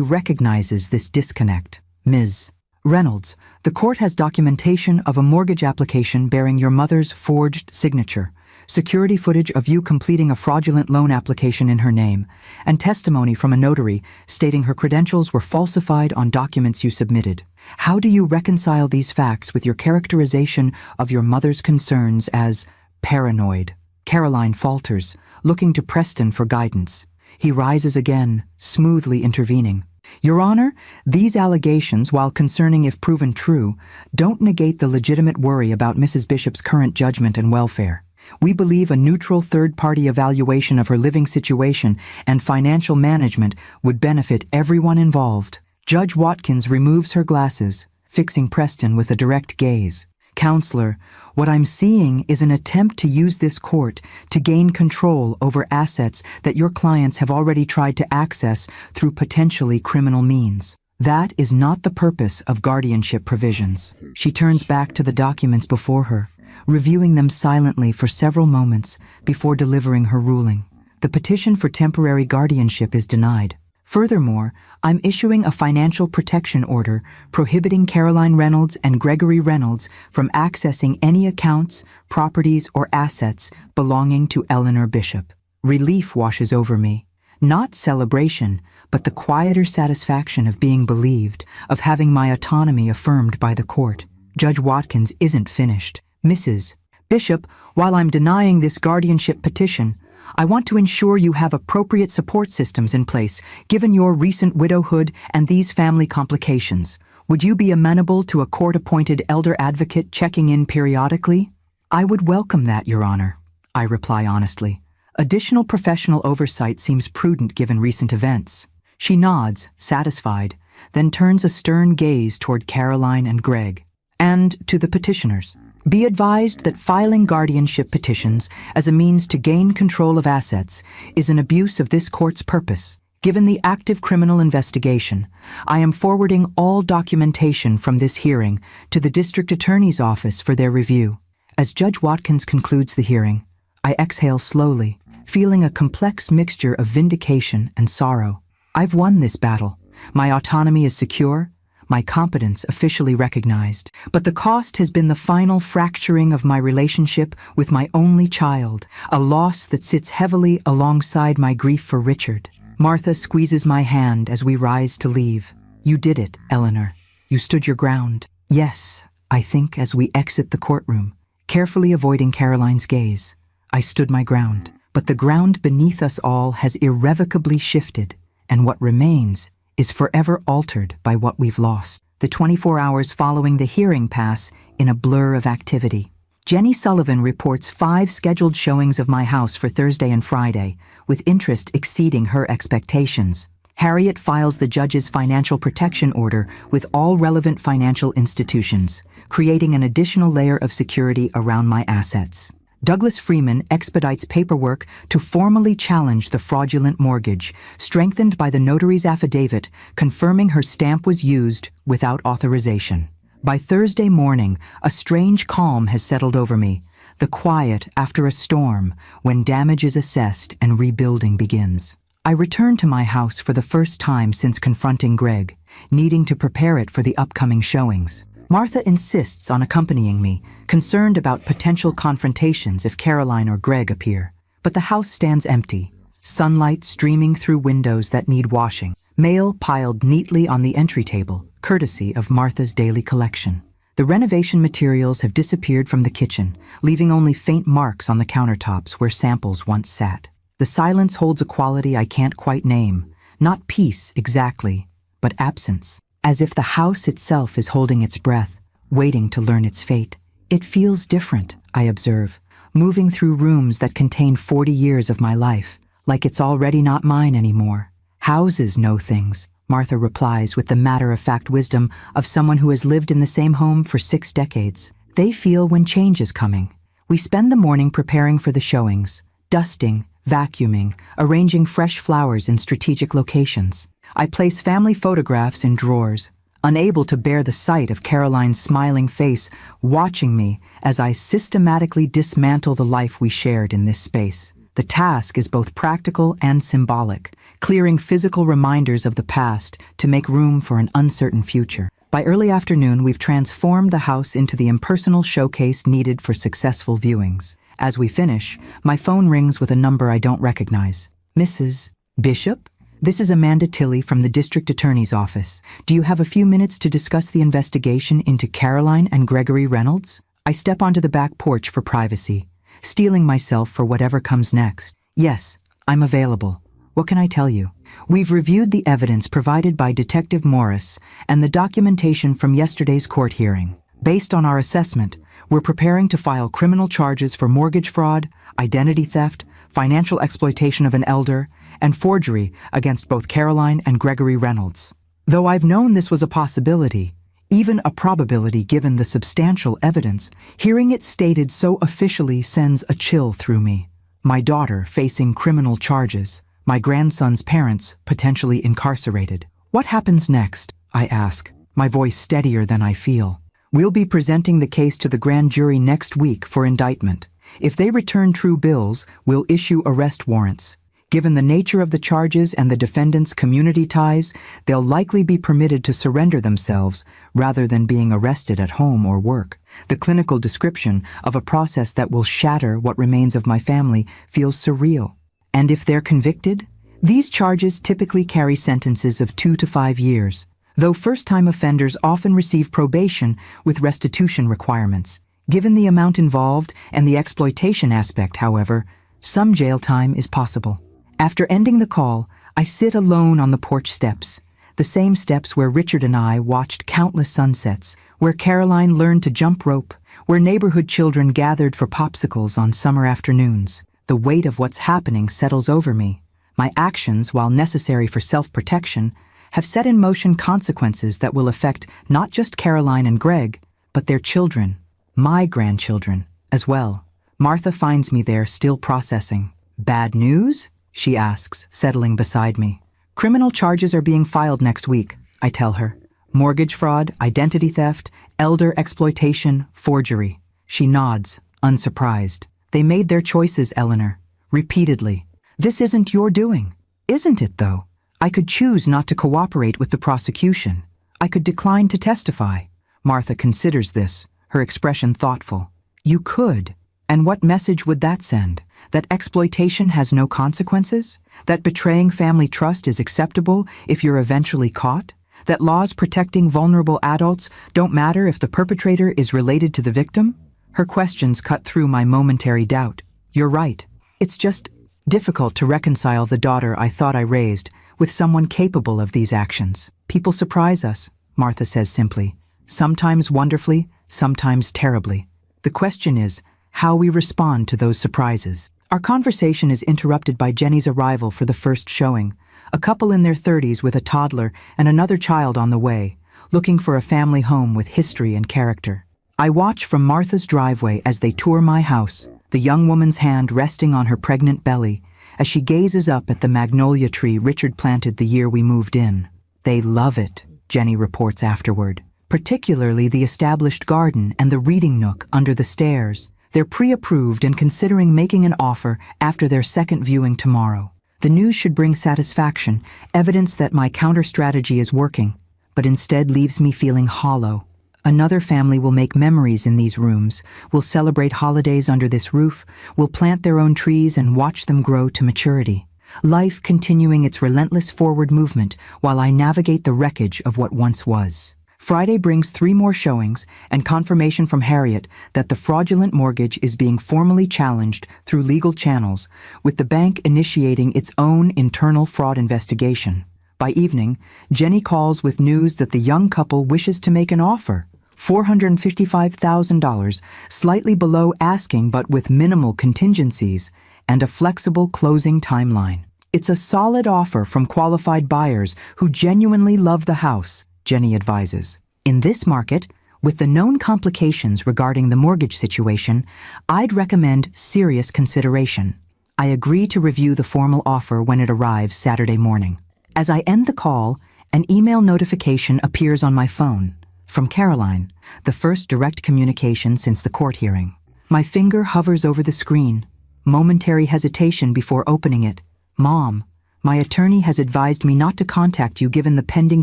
recognizes this disconnect. Ms. Reynolds, the court has documentation of a mortgage application bearing your mother's forged signature, security footage of you completing a fraudulent loan application in her name, and testimony from a notary stating her credentials were falsified on documents you submitted. How do you reconcile these facts with your characterization of your mother's concerns as paranoid? Caroline falters, looking to Preston for guidance. He rises again, smoothly intervening. Your Honor, these allegations, while concerning if proven true, don't negate the legitimate worry about Mrs. Bishop's current judgment and welfare. We believe a neutral third-party evaluation of her living situation and financial management would benefit everyone involved. Judge Watkins removes her glasses, fixing Preston with a direct gaze. Counselor, what I'm seeing is an attempt to use this court to gain control over assets that your clients have already tried to access through potentially criminal means. That is not the purpose of guardianship provisions. She turns back to the documents before her, reviewing them silently for several moments before delivering her ruling. The petition for temporary guardianship is denied. Furthermore, I'm issuing a financial protection order prohibiting Caroline Reynolds and Gregory Reynolds from accessing any accounts, properties, or assets belonging to Eleanor Bishop. Relief washes over me. Not celebration, but the quieter satisfaction of being believed, of having my autonomy affirmed by the court. Judge Watkins isn't finished. Mrs. Bishop, while I'm denying this guardianship petition, I want to ensure you have appropriate support systems in place, given your recent widowhood and these family complications. Would you be amenable to a court-appointed elder advocate checking in periodically? I would welcome that, Your Honor, I reply honestly. Additional professional oversight seems prudent given recent events. She nods, satisfied, then turns a stern gaze toward Caroline and Greg, and to the petitioners. Be advised that filing guardianship petitions as a means to gain control of assets is an abuse of this court's purpose. Given the active criminal investigation, I am forwarding all documentation from this hearing to the District Attorney's Office for their review. As Judge Watkins concludes the hearing, I exhale slowly, feeling a complex mixture of vindication and sorrow. I've won this battle. My autonomy is secure, my competence officially recognized, but the cost has been the final fracturing of my relationship with my only child, a loss that sits heavily alongside my grief for Richard. Martha squeezes my hand as we rise to leave. You did it, Eleanor. You stood your ground. Yes, I think as we exit the courtroom, carefully avoiding Caroline's gaze, I stood my ground. But the ground beneath us all has irrevocably shifted, and what remains is forever altered by what we've lost. The 24 hours following the hearing pass in a blur of activity. Jenny Sullivan reports 5 scheduled showings of my house for Thursday and Friday, with interest exceeding her expectations. Harriet files the judge's financial protection order with all relevant financial institutions, creating an additional layer of security around my assets. Douglas Freeman expedites paperwork to formally challenge the fraudulent mortgage, strengthened by the notary's affidavit confirming her stamp was used without authorization. By Thursday morning, a strange calm has settled over me, the quiet after a storm when damage is assessed and rebuilding begins. I return to my house for the first time since confronting Greg, needing to prepare it for the upcoming showings. Martha insists on accompanying me, concerned about potential confrontations if Caroline or Greg appear. But the house stands empty, sunlight streaming through windows that need washing, mail piled neatly on the entry table, courtesy of Martha's daily collection. The renovation materials have disappeared from the kitchen, leaving only faint marks on the countertops where samples once sat. The silence holds a quality I can't quite name, not peace exactly, but absence. As if the house itself is holding its breath, waiting to learn its fate. It feels different, I observe, moving through rooms that contain 40 years of my life, like it's already not mine anymore. Houses know things, Martha replies with the matter-of-fact wisdom of someone who has lived in the same home for 6 decades. They feel when change is coming. We spend the morning preparing for the showings, dusting, vacuuming, arranging fresh flowers in strategic locations. I place family photographs in drawers, unable to bear the sight of Caroline's smiling face watching me as I systematically dismantle the life we shared in this space. The task is both practical and symbolic, clearing physical reminders of the past to make room for an uncertain future. By early afternoon, we've transformed the house into the impersonal showcase needed for successful viewings. As we finish, my phone rings with a number I don't recognize. Mrs. Bishop? This is Amanda Tilley from the District Attorney's Office. Do you have a few minutes to discuss the investigation into Caroline and Gregory Reynolds? I step onto the back porch for privacy, steeling myself for whatever comes next. Yes, I'm available. What can I tell you? We've reviewed the evidence provided by Detective Morris and the documentation from yesterday's court hearing. Based on our assessment, we're preparing to file criminal charges for mortgage fraud, identity theft, financial exploitation of an elder, and forgery against both Caroline and Gregory Reynolds. Though I've known this was a possibility, even a probability given the substantial evidence, hearing it stated so officially sends a chill through me. My daughter facing criminal charges, my grandson's parents potentially incarcerated. What happens next? I ask, my voice steadier than I feel. We'll be presenting the case to the grand jury next week for indictment. If they return true bills, we'll issue arrest warrants. Given the nature of the charges and the defendant's community ties, they'll likely be permitted to surrender themselves rather than being arrested at home or work. The clinical description of a process that will shatter what remains of my family feels surreal. And if they're convicted? These charges typically carry sentences of 2 to 5 years, though first-time offenders often receive probation with restitution requirements. Given the amount involved and the exploitation aspect, however, some jail time is possible. After ending the call, I sit alone on the porch steps, the same steps where Richard and I watched countless sunsets, where Caroline learned to jump rope, where neighborhood children gathered for popsicles on summer afternoons. The weight of what's happening settles over me. My actions, while necessary for self-protection, have set in motion consequences that will affect not just Caroline and Greg, but their children, my grandchildren, as well. Martha finds me there, still processing. Bad news? She asks, settling beside me. Criminal charges are being filed next week, I tell her. Mortgage fraud, identity theft, elder exploitation, forgery. She nods, unsurprised. They made their choices, Eleanor. Repeatedly. This isn't your doing. Isn't it, though? I could choose not to cooperate with the prosecution. I could decline to testify. Martha considers this, her expression thoughtful. You could. And what message would that send? That exploitation has no consequences? That betraying family trust is acceptable if you're eventually caught? That laws protecting vulnerable adults don't matter if the perpetrator is related to the victim? Her questions cut through my momentary doubt. You're right. It's just difficult to reconcile the daughter I thought I raised with someone capable of these actions. People surprise us, Martha says simply. Sometimes wonderfully, sometimes terribly. The question is how we respond to those surprises. Our conversation is interrupted by Jenny's arrival for the first showing, a couple in their 30s with a toddler and another child on the way, looking for a family home with history and character. I watch from Martha's driveway as they tour my house, the young woman's hand resting on her pregnant belly, as she gazes up at the magnolia tree Richard planted the year we moved in. They love it, Jenny reports afterward, particularly the established garden and the reading nook under the stairs. They're pre-approved and considering making an offer after their second viewing tomorrow. The news should bring satisfaction, evidence that my counter-strategy is working, but instead leaves me feeling hollow. Another family will make memories in these rooms, will celebrate holidays under this roof, will plant their own trees and watch them grow to maturity. Life continuing its relentless forward movement while I navigate the wreckage of what once was. Friday brings 3 more showings and confirmation from Harriet that the fraudulent mortgage is being formally challenged through legal channels, with the bank initiating its own internal fraud investigation. By evening, Jenny calls with news that the young couple wishes to make an offer, $455,000, slightly below asking but with minimal contingencies, and a flexible closing timeline. It's a solid offer from qualified buyers who genuinely love the house, Jenny advises. In this market, with the known complications regarding the mortgage situation, I'd recommend serious consideration. I agree to review the formal offer when it arrives Saturday morning. As I end the call, an email notification appears on my phone. From Caroline, the first direct communication since the court hearing. My finger hovers over the screen. Momentary hesitation before opening it. Mom, my attorney has advised me not to contact you given the pending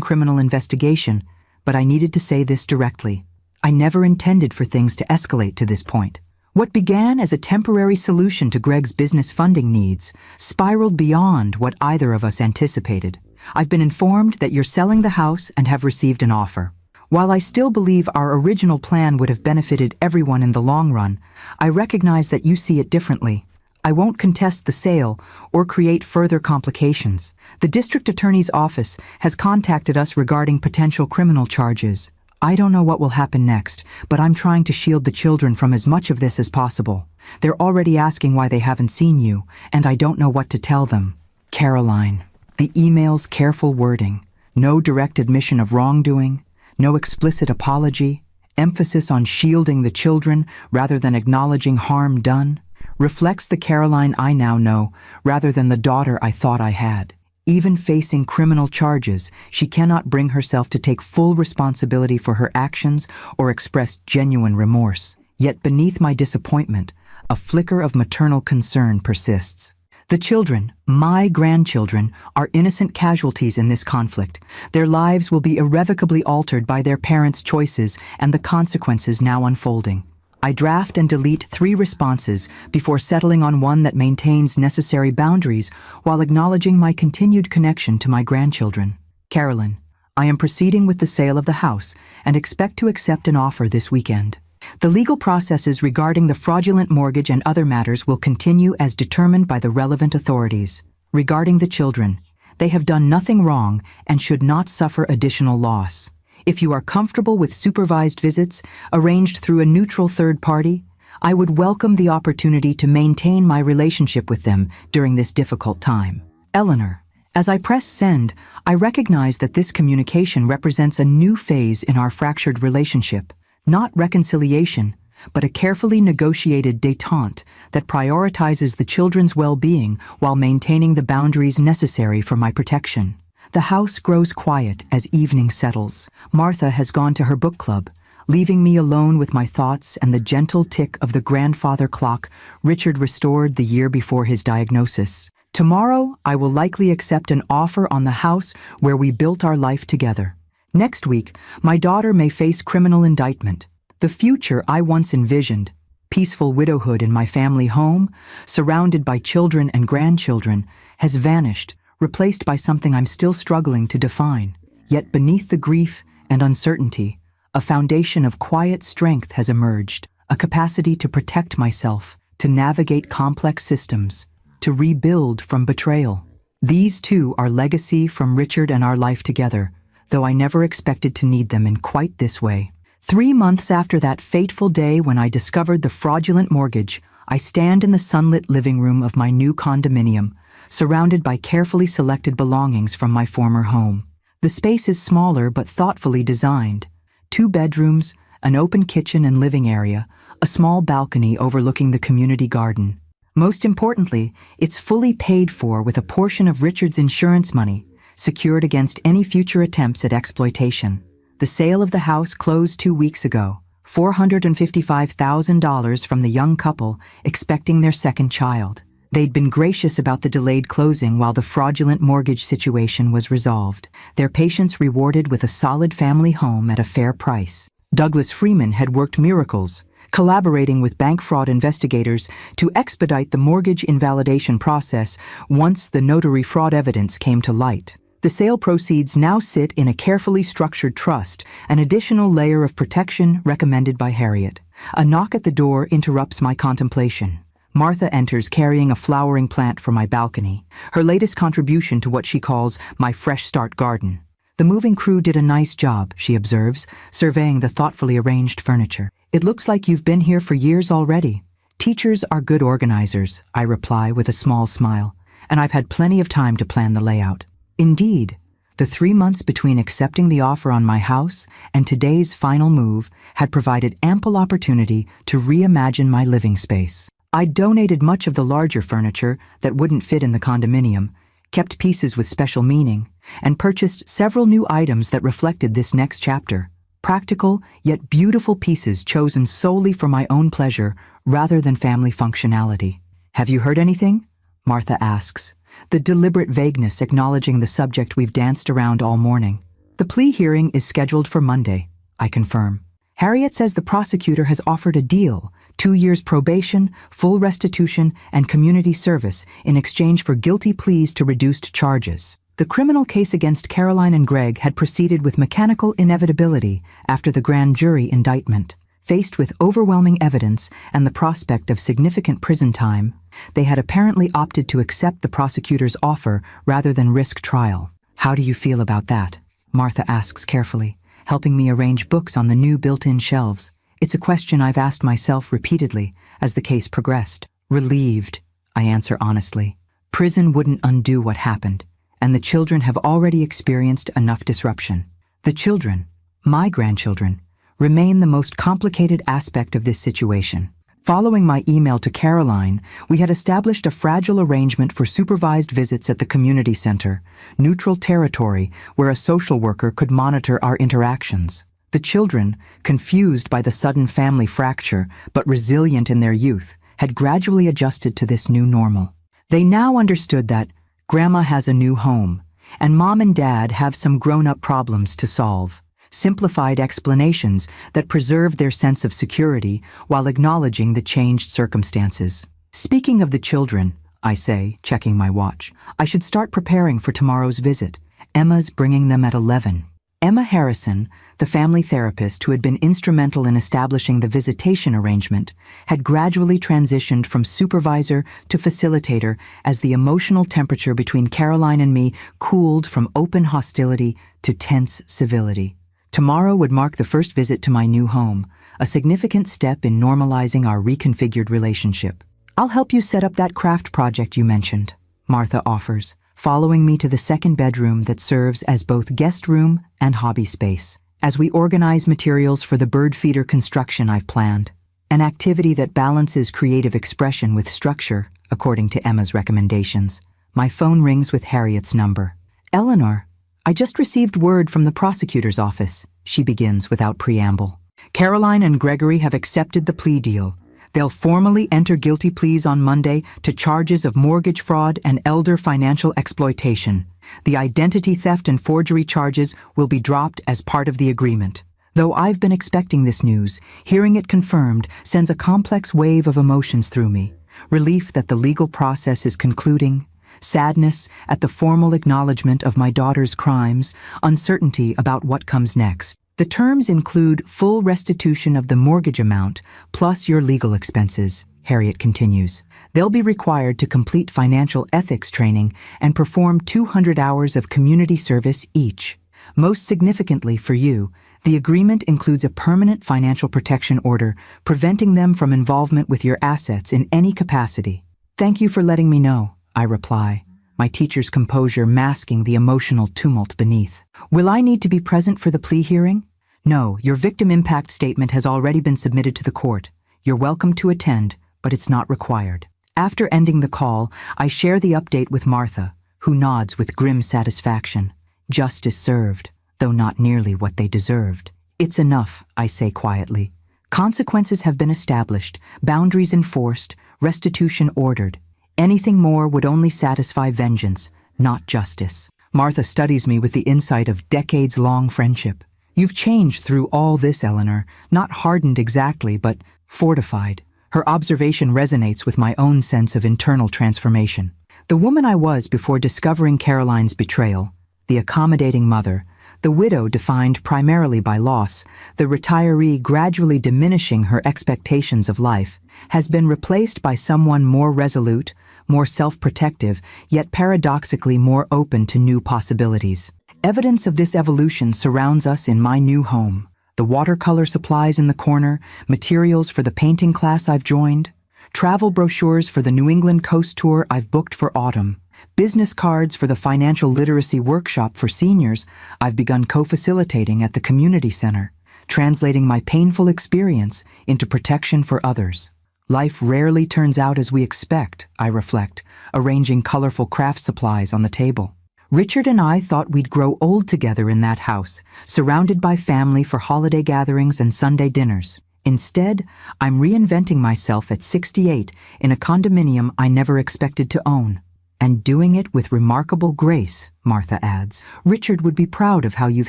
criminal investigation, but I needed to say this directly. I never intended for things to escalate to this point. What began as a temporary solution to Greg's business funding needs spiraled beyond what either of us anticipated. I've been informed that you're selling the house and have received an offer. While I still believe our original plan would have benefited everyone in the long run, I recognize that you see it differently. I won't contest the sale or create further complications. The district attorney's office has contacted us regarding potential criminal charges. I don't know what will happen next, but I'm trying to shield the children from as much of this as possible. They're already asking why they haven't seen you, and I don't know what to tell them. Caroline. The email's careful wording. No direct admission of wrongdoing. No explicit apology. Emphasis on shielding the children rather than acknowledging harm done. Reflects the Caroline I now know rather than the daughter I thought I had. Even facing criminal charges, she cannot bring herself to take full responsibility for her actions or express genuine remorse. Yet beneath my disappointment, a flicker of maternal concern persists. The children, my grandchildren, are innocent casualties in this conflict. Their lives will be irrevocably altered by their parents' choices and the consequences now unfolding. I draft and delete 3 responses before settling on one that maintains necessary boundaries while acknowledging my continued connection to my grandchildren. Carolyn, I am proceeding with the sale of the house and expect to accept an offer this weekend. The legal processes regarding the fraudulent mortgage and other matters will continue as determined by the relevant authorities. Regarding the children, they have done nothing wrong and should not suffer additional loss. If you are comfortable with supervised visits arranged through a neutral third party, I would welcome the opportunity to maintain my relationship with them during this difficult time. Eleanor, as I press send, I recognize that this communication represents a new phase in our fractured relationship. Not reconciliation, but a carefully negotiated détente that prioritizes the children's well-being while maintaining the boundaries necessary for my protection. The house grows quiet as evening settles. Martha has gone to her book club, leaving me alone with my thoughts and the gentle tick of the grandfather clock Richard restored the year before his diagnosis. Tomorrow, I will likely accept an offer on the house where we built our life together. Next week, my daughter may face criminal indictment. The future I once envisioned, peaceful widowhood in my family home, surrounded by children and grandchildren, has vanished, replaced by something I'm still struggling to define. Yet beneath the grief and uncertainty, a foundation of quiet strength has emerged, a capacity to protect myself, to navigate complex systems, to rebuild from betrayal. These too are legacy from Richard and our life together, though I never expected to need them in quite this way. 3 months after that fateful day when I discovered the fraudulent mortgage, I stand in the sunlit living room of my new condominium, surrounded by carefully selected belongings from my former home. The space is smaller but thoughtfully designed. 2 bedrooms, an open kitchen and living area, a small balcony overlooking the community garden. Most importantly, it's fully paid for with a portion of Richard's insurance money, secured against any future attempts at exploitation. The sale of the house closed 2 weeks ago, $455,000 from the young couple expecting their second child. They'd been gracious about the delayed closing while the fraudulent mortgage situation was resolved, their patience rewarded with a solid family home at a fair price. Douglas Freeman had worked miracles, collaborating with bank fraud investigators to expedite the mortgage invalidation process once the notary fraud evidence came to light. The sale proceeds now sit in a carefully structured trust, an additional layer of protection recommended by Harriet. A knock at the door interrupts my contemplation. Martha enters carrying a flowering plant for my balcony, her latest contribution to what she calls my fresh start garden. The moving crew did a nice job, she observes, surveying the thoughtfully arranged furniture. It looks like you've been here for years already. Teachers are good organizers, I reply with a small smile, and I've had plenty of time to plan the layout. Indeed, the 3 months between accepting the offer on my house and today's final move had provided ample opportunity to reimagine my living space. I donated much of the larger furniture that wouldn't fit in the condominium, kept pieces with special meaning, and purchased several new items that reflected this next chapter. Practical, yet beautiful pieces chosen solely for my own pleasure rather than family functionality. Have you heard anything? Martha asks, the deliberate vagueness acknowledging the subject we've danced around all morning. The plea hearing is scheduled for Monday, I confirm. Harriet says the prosecutor has offered a deal, 2 years probation, full restitution, and community service in exchange for guilty pleas to reduced charges. The criminal case against Caroline and Greg had proceeded with mechanical inevitability after the grand jury indictment. Faced with overwhelming evidence and the prospect of significant prison time, they had apparently opted to accept the prosecutor's offer rather than risk trial. How do you feel about that? Martha asks carefully, helping me arrange books on the new built-in shelves. It's a question I've asked myself repeatedly as the case progressed. Relieved, I answer honestly. Prison wouldn't undo what happened, and the children have already experienced enough disruption. The children, my grandchildren, remain the most complicated aspect of this situation. Following my email to Caroline, we had established a fragile arrangement for supervised visits at the community center, neutral territory where a social worker could monitor our interactions. The children, confused by the sudden family fracture but resilient in their youth, had gradually adjusted to this new normal. They now understood that Grandma has a new home, and Mom and Dad have some grown-up problems to solve. Simplified explanations that preserved their sense of security while acknowledging the changed circumstances. Speaking of the children, I say, checking my watch, I should start preparing for tomorrow's visit. Emma's bringing them at 11. Emma Harrison, the family therapist who had been instrumental in establishing the visitation arrangement, had gradually transitioned from supervisor to facilitator as the emotional temperature between Caroline and me cooled from open hostility to tense civility. Tomorrow would mark the first visit to my new home, a significant step in normalizing our reconfigured relationship. I'll help you set up that craft project you mentioned, Martha offers, following me to the second bedroom that serves as both guest room and hobby space. As we organize materials for the bird feeder construction I've planned, an activity that balances creative expression with structure, according to Emma's recommendations, my phone rings with Harriet's number. Eleanor, I just received word from the prosecutor's office, she begins without preamble. Caroline and Gregory have accepted the plea deal. They'll formally enter guilty pleas on Monday to charges of mortgage fraud and elder financial exploitation. The identity theft and forgery charges will be dropped as part of the agreement. Though I've been expecting this news, hearing it confirmed sends a complex wave of emotions through me. Relief that the legal process is concluding, sadness at the formal acknowledgement of my daughter's crimes, uncertainty about what comes next. The terms include full restitution of the mortgage amount plus your legal expenses, Harriet continues. They'll be required to complete financial ethics training and perform 200 hours of community service each. Most significantly for you, the agreement includes a permanent financial protection order preventing them from involvement with your assets in any capacity. Thank you for letting me know, I reply, my teacher's composure masking the emotional tumult beneath. Will I need to be present for the plea hearing? No, your victim impact statement has already been submitted to the court. You're welcome to attend, but it's not required. After ending the call, I share the update with Martha, who nods with grim satisfaction. Justice served, though not nearly what they deserved. It's enough, I say quietly. Consequences have been established, boundaries enforced, restitution ordered. Anything more would only satisfy vengeance, not justice. Martha studies me with the insight of decades-long friendship. You've changed through all this, Eleanor, not hardened exactly, but fortified. Her observation resonates with my own sense of internal transformation. The woman I was before discovering Caroline's betrayal, the accommodating mother, the widow defined primarily by loss, the retiree gradually diminishing her expectations of life, has been replaced by someone more resolute, more self-protective, yet paradoxically more open to new possibilities. Evidence of this evolution surrounds us in my new home. The watercolor supplies in the corner, materials for the painting class I've joined, travel brochures for the New England coast tour I've booked for autumn, business cards for the financial literacy workshop for seniors I've begun co-facilitating at the community center, translating my painful experience into protection for others. Life rarely turns out as we expect, I reflect, arranging colorful craft supplies on the table. Richard and I thought we'd grow old together in that house, surrounded by family for holiday gatherings and Sunday dinners. Instead, I'm reinventing myself at 68 in a condominium I never expected to own. And doing it with remarkable grace, Martha adds. Richard would be proud of how you've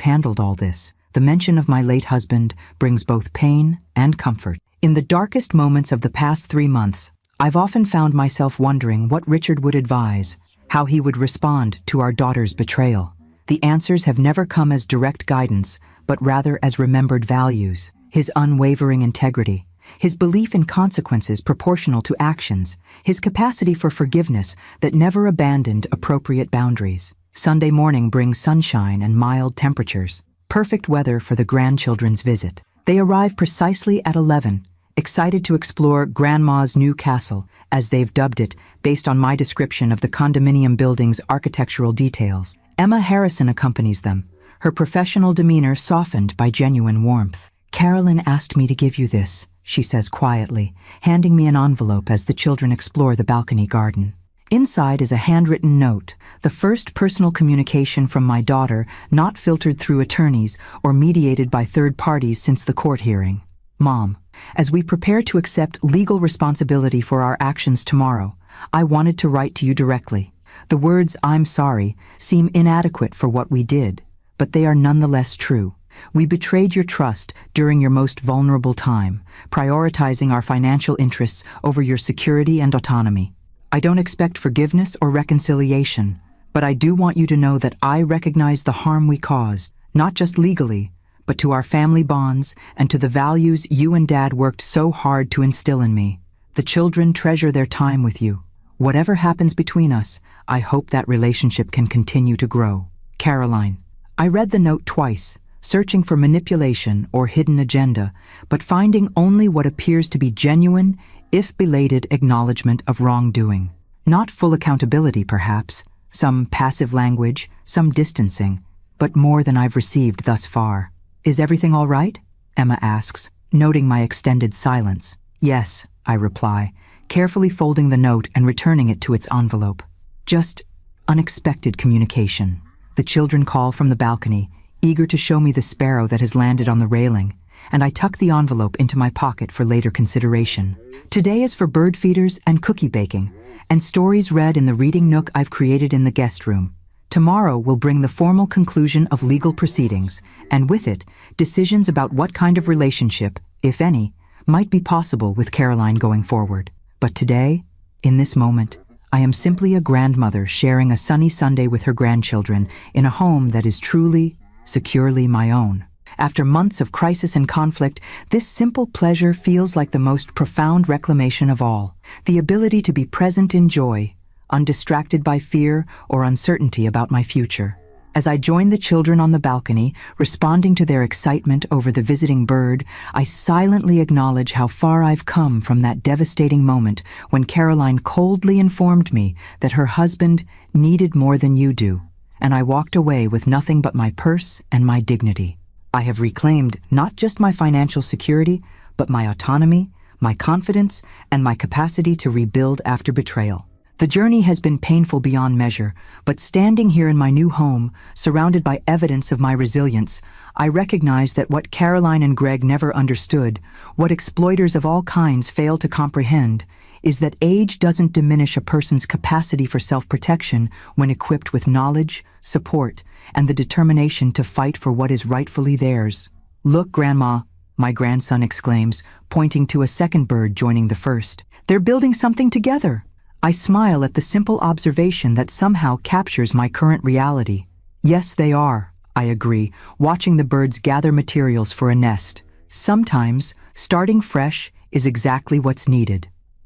handled all this. The mention of my late husband brings both pain and comfort. In the darkest moments of the past 3 months, I've often found myself wondering what Richard would advise, how he would respond to our daughter's betrayal. The answers have never come as direct guidance, but rather as remembered values. His unwavering integrity, his belief in consequences proportional to actions, his capacity for forgiveness that never abandoned appropriate boundaries. Sunday morning brings sunshine and mild temperatures, perfect weather for the grandchildren's visit. They arrive precisely at 11, excited to explore Grandma's new castle, as they've dubbed it, based on my description of the condominium building's architectural details. Emma Harrison accompanies them, her professional demeanor softened by genuine warmth. Carolyn asked me to give you this, she says quietly, handing me an envelope as the children explore the balcony garden. Inside is a handwritten note, the first personal communication from my daughter, not filtered through attorneys or mediated by third parties since the court hearing. Mom, as we prepare to accept legal responsibility for our actions tomorrow, I wanted to write to you directly. The words "I'm sorry" seem inadequate for what we did, but they are nonetheless true. We betrayed your trust during your most vulnerable time, prioritizing our financial interests over your security and autonomy. I don't expect forgiveness or reconciliation, but I do want you to know that I recognize the harm we caused, not just legally, but to our family bonds and to the values you and Dad worked so hard to instill in me. The children treasure their time with you. Whatever happens between us, I hope that relationship can continue to grow. Caroline. I read the note twice, searching for manipulation or hidden agenda, but finding only what appears to be genuine, if belated, acknowledgement of wrongdoing. Not full accountability, perhaps, some passive language, some distancing, but more than I've received thus far. Is everything all right? Emma asks, noting my extended silence. Yes, I reply, carefully folding the note and returning it to its envelope. Just unexpected communication. The children call from the balcony, eager to show me the sparrow that has landed on the railing, and I tuck the envelope into my pocket for later consideration. Today is for bird feeders and cookie baking, and stories read in the reading nook I've created in the guest room. Tomorrow will bring the formal conclusion of legal proceedings, and with it, decisions about what kind of relationship, if any, might be possible with Caroline going forward. But today, in this moment, I am simply a grandmother sharing a sunny Sunday with her grandchildren in a home that is truly, securely my own. After months of crisis and conflict, this simple pleasure feels like the most profound reclamation of all, the ability to be present in joy, undistracted by fear or uncertainty about my future. As I join the children on the balcony, responding to their excitement over the visiting bird, I silently acknowledge how far I've come from that devastating moment when Caroline coldly informed me that her husband needed more than you do, and I walked away with nothing but my purse and my dignity. I have reclaimed not just my financial security, but my autonomy, my confidence, and my capacity to rebuild after betrayal. The journey has been painful beyond measure, but standing here in my new home, surrounded by evidence of my resilience, I recognize that what Caroline and Greg never understood, what exploiters of all kinds fail to comprehend, is that age doesn't diminish a person's capacity for self-protection when equipped with knowledge, support, and the determination to fight for what is rightfully theirs. Look, Grandma, my grandson exclaims, pointing to a second bird joining the first. They're building something together. I smile at the simple observation that somehow captures my current reality. Yes, they are, I agree, watching the birds gather materials for a nest. Sometimes, starting fresh is exactly what's needed.